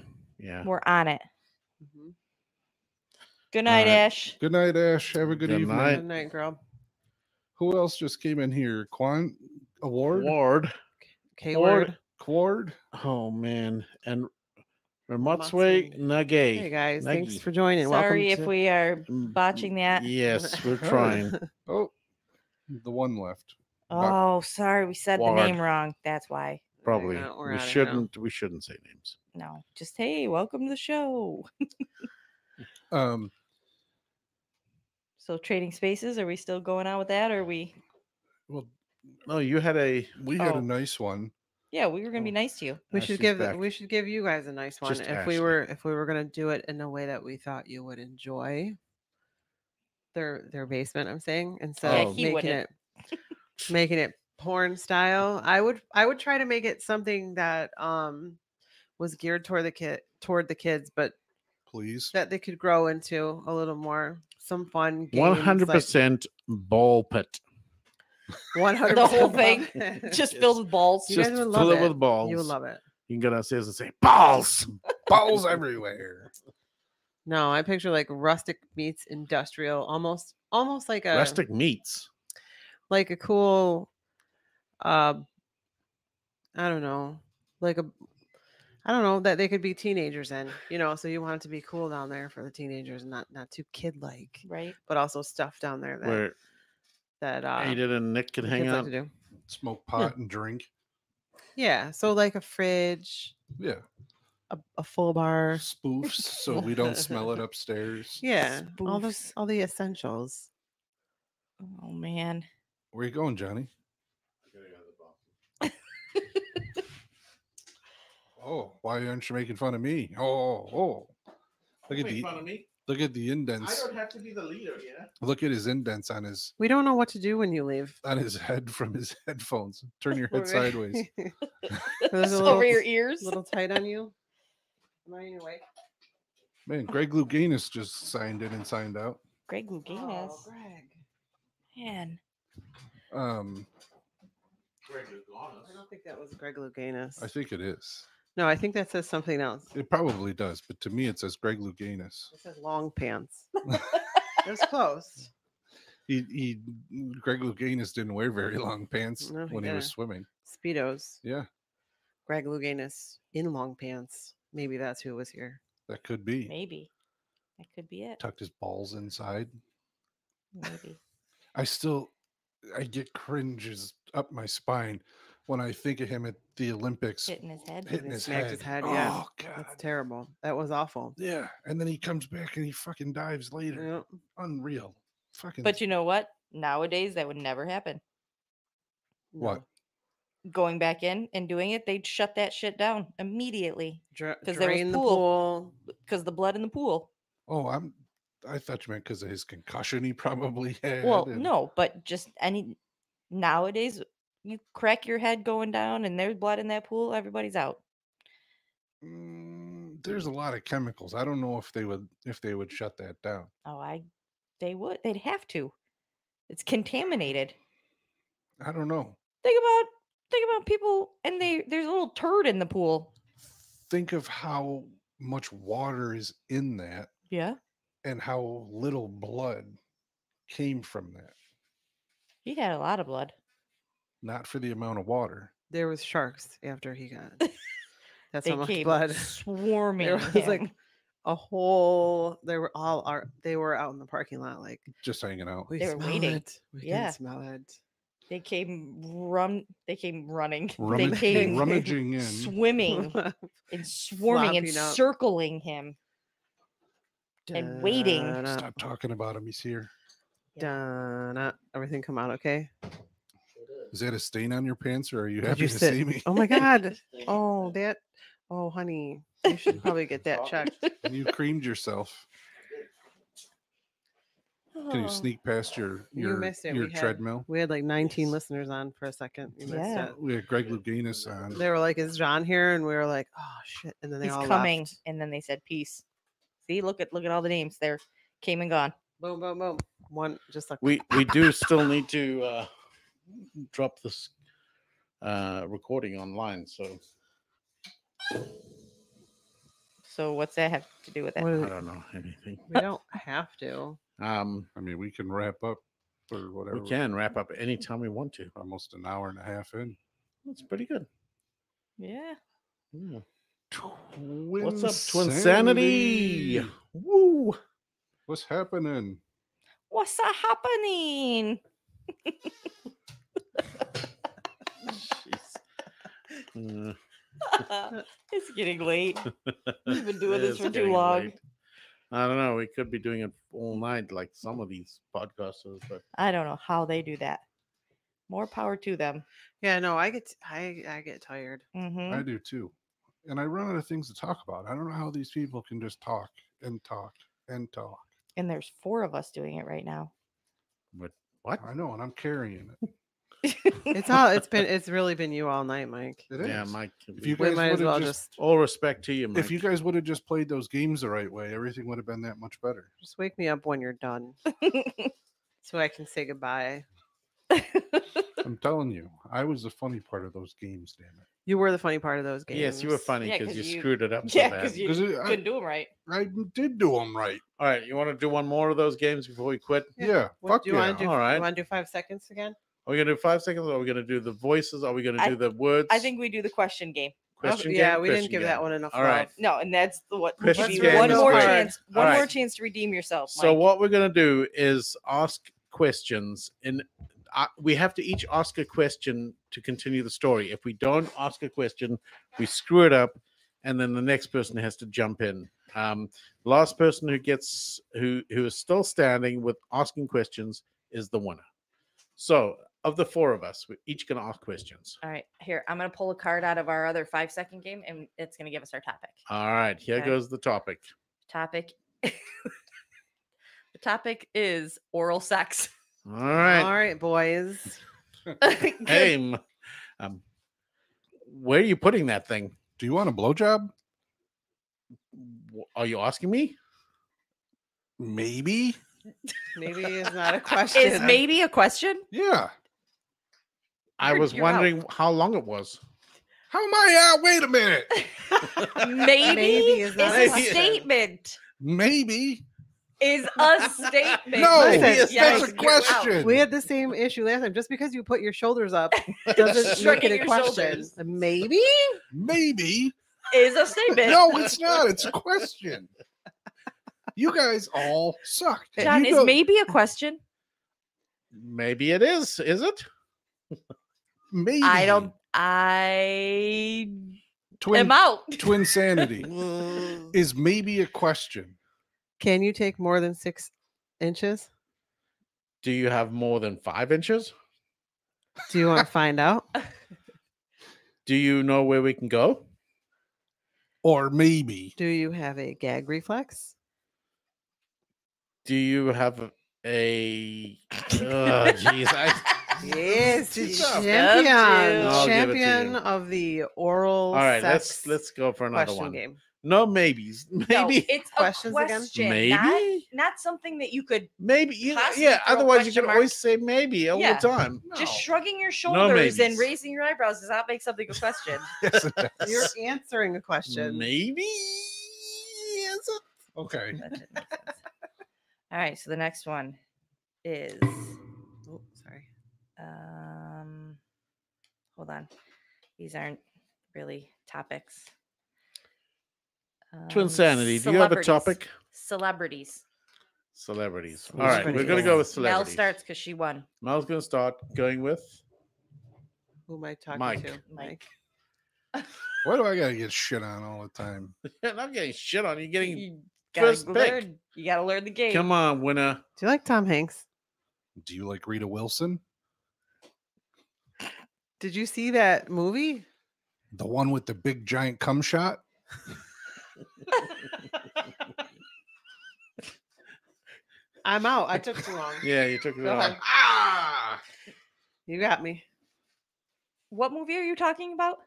Yeah. We're on it. Mhm. Good night, All right. Ash. Good night, Ash. Have a good Good evening. night. Good night, girl. Who else just came in here? Award? Ward. K Ward. word. Quard? Oh man. And Ramatsui. Ramatsui Nage. Hey guys, thanks Nagi. for joining. Sorry if Welcome to we are botching that. Yes, we're trying. Oh, the one left. Oh, sorry, we said the Ward. name wrong. That's why. Probably. We're We outta here. shouldn't. We shouldn't say names. No, just hey, welcome to the show. Um, So trading spaces, are we still going on with that? Or are we? well, No, you had a. we had Oh. a nice one. Yeah, we were gonna be Oh. nice to you. We should Ashley's give back. we should give you guys a nice one Just if Ashley. we were gonna do it in a way that we thought you would enjoy. Their basement, I'm saying, instead Yeah, of he making it porn style. I would try to make it something that was geared toward the kids, but Please. that they could grow into a little more. Some fun games. 100% ball pit. 100% The whole thing, just filled with balls. You guys Just would love fill it it. with balls. You would love it. You can go downstairs and say balls. Balls everywhere. No, I picture like rustic meets industrial, almost like a Rustic meats. like a cool I don't know, like a I don't know that they could be teenagers in, so you want it to be cool down there for the teenagers and not too kid like, Right. but also stuff down there Where that Aiden and Nick could the hang kids like out. to do. Smoke pot and drink. Yeah, so like a fridge, Yeah. a full bar. Spoofs so we don't smell it upstairs. Yeah, Spoofs. all the essentials. Oh man. Where you going, Johnny? Oh, why aren't you making fun of me? Oh. Look at me. look at the indents. have to be the leader here. Look at his indents on his We don't know what to do when you leave. head from his headphones. Turn your head sideways. There's a Over little, your ears. little tight on you. Am I in your way? Man, Greg Louganis just signed in and signed out. Greg Louganis. Oh, Greg. Man. I don't think that was Greg Louganis. I think it is. No, I think that says something else. It probably does, but to me it says Greg Louganis. It says long pants. It was close. Greg Louganis didn't wear very long pants No, he when he was didn't. swimming. Speedos. Yeah, Greg Louganis in long pants. Maybe that's who was here. that could be. Maybe. That could be it. Tucked his balls inside. Maybe. I get cringes up my spine when I think of him at the Olympics Hitting his head. hitting he his smacked head. his head, yeah. Oh god, That's terrible. That was awful. yeah. And then he comes back and he fucking dives later. Yeah. Unreal. Fucking. But you know what? Nowadays that would never happen. What? Going back in and doing it, they'd shut that shit down immediately Because there was drain the pool. pool. because the blood in the pool. Oh, I thought you meant because of his concussion he probably had. Well, and- no, but just nowadays you crack your head going down and there's blood in that pool, everybody's out. There's a lot of chemicals. I don't know if they would shut that down. Oh, they'd have to. It's contaminated. I don't know. Think about people and there's a little turd in the pool. Think of how much water is in that Yeah. and how little blood came from that. He had a lot of blood. Not for the amount of water. There was sharks after he got. That's They how much came blood. swarming. There was like him. a whole. They were out in the parking lot, like Just hanging out. we They were smell waiting. it. We Yeah. can smell it. They came running. They came Rummaging in. swimming and swarming and Flopping up. circling him. And waiting. Da-na, Stop talking about him. He's here. da-na. Everything come out okay? Is that a stain on your pants, or are you Did happy you to sit- see me? Oh my god. Oh, that. Oh, honey, you should probably get that checked. You creamed yourself. Can you Oh. sneak past your You missed it. your We had- treadmill? We had like 19 listeners on for a second. You missed Yeah. it. We had Greg Louganis on. They were like, "Is John here?" And we were like, "Oh shit!" And then they He's all coming, left. and then they said peace. See, look at all the names there, came and gone. Boom, boom, boom. One just like We do still need to drop this recording online. So So what's that have to do with it? What is I it? don't know anything. We don't have to. I mean, we can wrap up or whatever. We can wrap up anytime we want to. Almost an hour and a half in. That's pretty good. Yeah. Yeah. Twin What's up, Twin Sanity? Woo! What's happening? What's that happening? Jeez. It's getting late. We've been doing It this is for too getting long. late. I don't know. We could be doing it all night, like some of these podcasters, but I don't know how they do that. More power to them. Yeah, no, I get tired. Mm-hmm. I do too. And I run out of things to talk about. I don't know how these people can just talk and talk and talk. And there's 4 of us doing it right now. what? I know, and I'm carrying it. It's really been you all night, Mike. It is. Yeah, Mike. If you We guys might as would well have just All respect to you, Mike. if you guys would have just played those games the right way, everything would have been that much better. wake me up when you're done, so I can say goodbye. I'm telling you, I was the funny part of those games. Damn it! You were the funny part of those games. Yes, you were funny Yeah, because 'cause you you- screwed it up Yeah, so bad. because you 'Cause couldn't do them right. I did do them right. All right, you want to do one more of those games before we quit? Yeah. What, Fuck do you yeah. want to do? All right. You want to do 5 seconds again? Are we gonna do 5 seconds? Or are we gonna do the voices? Are we gonna do the words? I think we do the question game. question yeah, game? we didn't Question give game. that one enough All right. love. No, and that's the what Question give you game one is more great. chance. All One more right. chance to redeem yourself. So Mike. what we're gonna do is ask questions, and we have to each ask a question to continue the story. If we don't ask a question, we screw it up, and then the next person has to jump in. Last person who is still standing with asking questions is the winner. So of the 4 of us, we're each gonna ask questions. All right, here I'm gonna pull a card out of our other 5-second game, and it's gonna give us our topic. All right, here Okay. goes the topic. Topic. The topic is oral sex. All right. All right, boys. Hey, where are you putting that thing? Do you want a blowjob? Are you asking me? Maybe. Maybe it's not a question. Is maybe a question? Yeah. I You're- was you're out. wondering how long it was. How am I out? Wait a minute. Maybe, Maybe is is not a a question. statement. Maybe. Is a statement. No, Listen, that's yeah, a you're out. question. We had the same issue last time. Just because you put your shoulders up doesn't make Shrugging it a your question. shoulders. Maybe. Maybe. Is a statement. No, it's not. It's a question. You guys all suck. John, You is go- maybe a question? Maybe it is. Is it? Maybe. I Twin, am out. twin sanity is maybe a question. Can you take more than 6 inches? Do you have more than 5 inches? Do you want to find out? Do you know where we can go? Or maybe. Do you have a gag reflex? Do you have a? Oh, jeez. Yes, Good champion, job. I'll give it to champion you. of the oral. All right, sex let's go for another question one. game. No maybes. No, Maybe. it's a Questions again? question. Maybe? Not something that you could Maybe. Yeah. Possibly Yeah. throw a Otherwise, you question can mark. always say maybe all Yeah. the time. just No. shrugging your shoulders and maybes. raising your eyebrows does not make something a question. Yes, it does. You're answering a question. Maybe. Is it? Okay. That didn't make sense. All right, so the next one is Oh, sorry. hold on. These aren't really topics. Twin Sanity. Do you have a celebrities. topic? Celebrities. Celebrities. All right, we're gonna Celebrities. go with Mel celebrities. starts because she won. Mel's gonna start going with. Who am I talking Mike. to? Mike. Why do I gotta get shit on all the time? I'm not getting shit on. You're getting. You gotta first pick. learn. You gotta learn the game. Come on, winner. Do you like Tom Hanks? Do you like Rita Wilson? Did you see that movie? The one with the big giant cum shot? I'm out. I took too long. Yeah, you took it Go on. ahead. Ah! You got me. What movie are you talking about?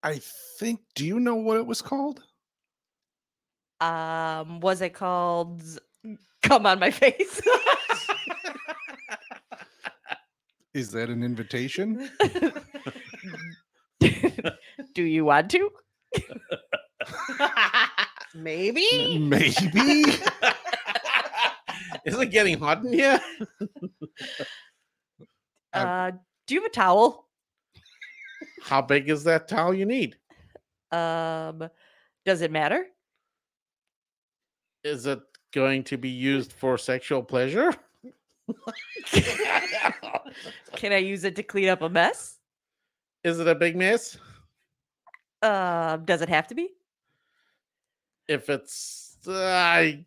I think. Do you know what it was called? Was it called Come on My Face? Is that an invitation? Do you want to? Maybe. Maybe. Is it getting hot in here? Do you have a towel? How big is that towel you need? Does it matter? Is it going to be used for sexual pleasure? Can I use it to clean up a mess? Is it a big mess? Does it have to be? If it's, I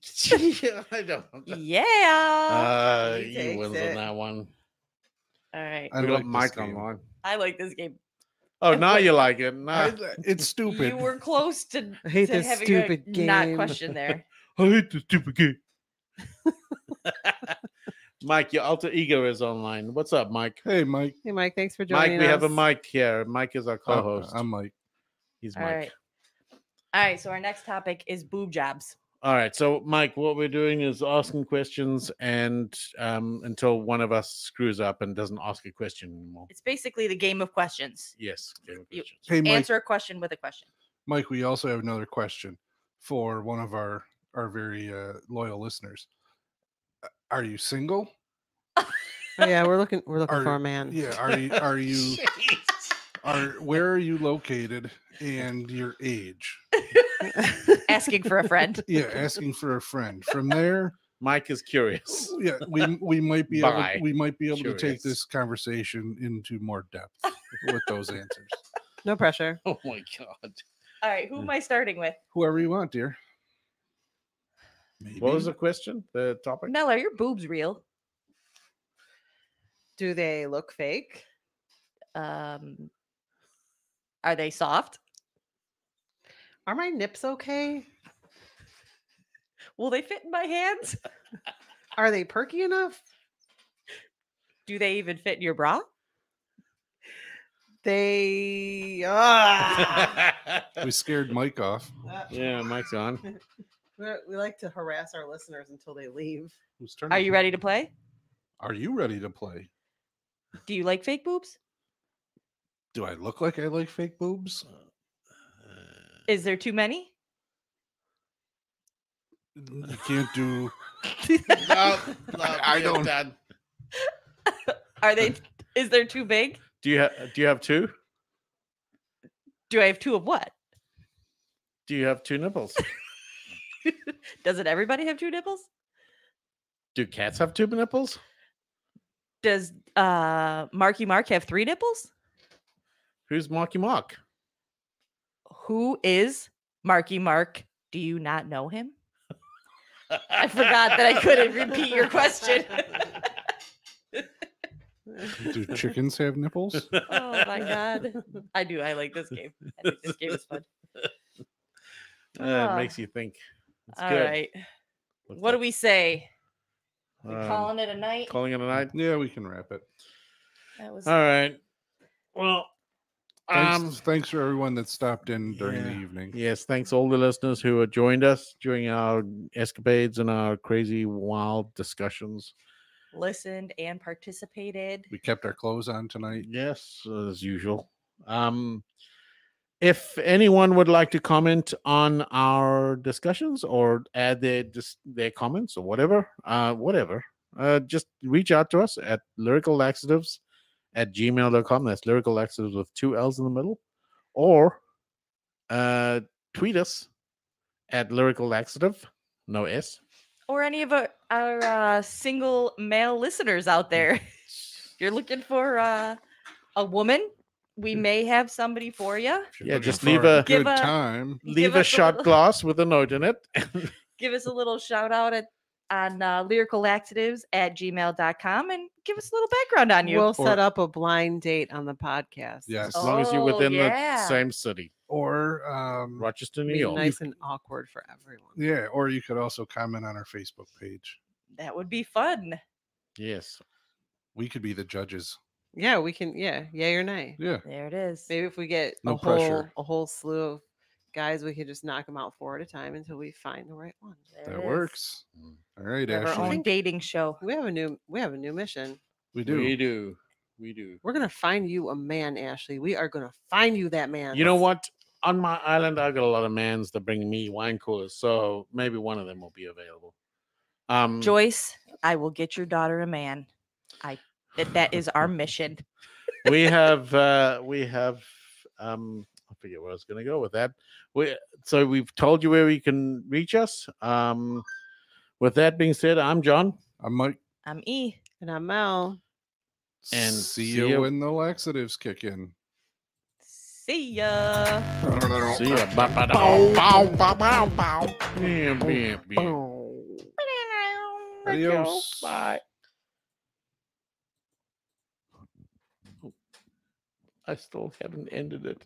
don't. Yeah. He You takes wins it. on that one. All right. I We got like this Mike game. online. I like this game. Oh, now Wait. you like it. Nah. It's stupid. You were close to, I hate to this having stupid a not game. question there. I hate the stupid game. Mike, your alter ego is online. What's up, Mike? Hey, Mike. Hey, Mike, thanks for joining Mike, we have a us. Mike here. Mike is our co-host. I'm Mike. He's All Mike. right. All right. So our next topic is boob jobs. All right. So, Mike, what we're doing is asking questions, and until one of us screws up and doesn't ask a question anymore. It's basically the game of questions. Yes. Game of You- questions. Hey, Mike. Answer a question with a question. Mike, we also have another question for one of our very loyal listeners. Are you single? Oh, yeah, we're looking for Are- a man. Yeah. Where are you located and your age? Asking for a friend. Yeah, asking for a friend. From there, Mike is curious. yeah, we might be Bye. able to take Curious. this conversation into more depth with those answers. No pressure. Oh my god. All right. Who am I starting with? Whoever you want, dear. Maybe. What was the question? The topic? Mel, are your boobs real? Do they look fake? Are they soft? Are my nips okay? Will they fit in my hands? Are they perky enough? Do they even fit in your bra? They We scared Mike off. Yeah, Mike's on. We like to harass our listeners until they leave. Whose turn Are is you it? ready to play? Are you ready to play? Do you like fake boobs? Do I look like I like fake boobs? Is there too many? You can't do. No, I don't- Dad. Are they? Is there too big? Do you have two? Do I have two of what? Do you have two nipples? Doesn't everybody have two nipples? Do cats have two nipples? Does Marky Mark have three nipples? Who's Marky Mark? Who is Marky Mark? Do you not know him? I forgot that I couldn't repeat your question. Do chickens have nipples? Oh my god. I do. I like this game. I think this game is fun. It makes you think. It's All good. right. Looks What do like, we say? We um, calling it a night? calling it a night? Yeah, we can wrap it. That was All right. Well, Thanks for everyone that stopped in during the yeah. evening. yes, thanks all the listeners who have joined us during our escapades and our crazy, wild discussions. listened and participated. We kept our clothes on tonight. Yes, as usual. If anyone would like to comment on our discussions or add their comments or whatever, just reach out to us at lyricallaxatives@gmail.com. That's lyrical laxatives with two L's in the middle, or tweet us at lyrical laxative, no S. Or any of our single male listeners out there. If you're looking for a woman, we may have somebody for you. If you're Yeah, looking just for leave a a- good Give a- time. Leave Give a us a shot little- glass with a note in it. Give us a little shout out on lyricallaxatives@gmail.com and give us a little background on you. We'll set up a blind date on the podcast. Yes. As long as you're Oh, within yeah. the same city, Or Rochester, New Be York. nice and awkward for everyone. yeah, or you could also comment on our Facebook page. That would be fun. Yes. We could be the judges. Yeah, we can. Yeah, yay or nay. Yeah. There it is. Maybe if we get No pressure. a whole slew of guys, we could just knock them out four at a time until we find the right one. There That it is. works. All right, We have our Ashley. own dating show. We have a new mission. We do. We do. We're gonna find you a man, Ashley. We are gonna find you that man. You know what? on my island, I've got a lot of mans that bring me wine coolers, so maybe one of them will be available. Joyce, I will get your daughter a man. That is our mission. we have I forget where I was going to go with that. So we've told you where you can reach us. With that being said, I'm John. I might I'm E. And I'm Mel. And see see you ya. when the laxatives kick in. See ya. See ya. Bow, bow, bow, bow. Adios. Bye. I still haven't ended it.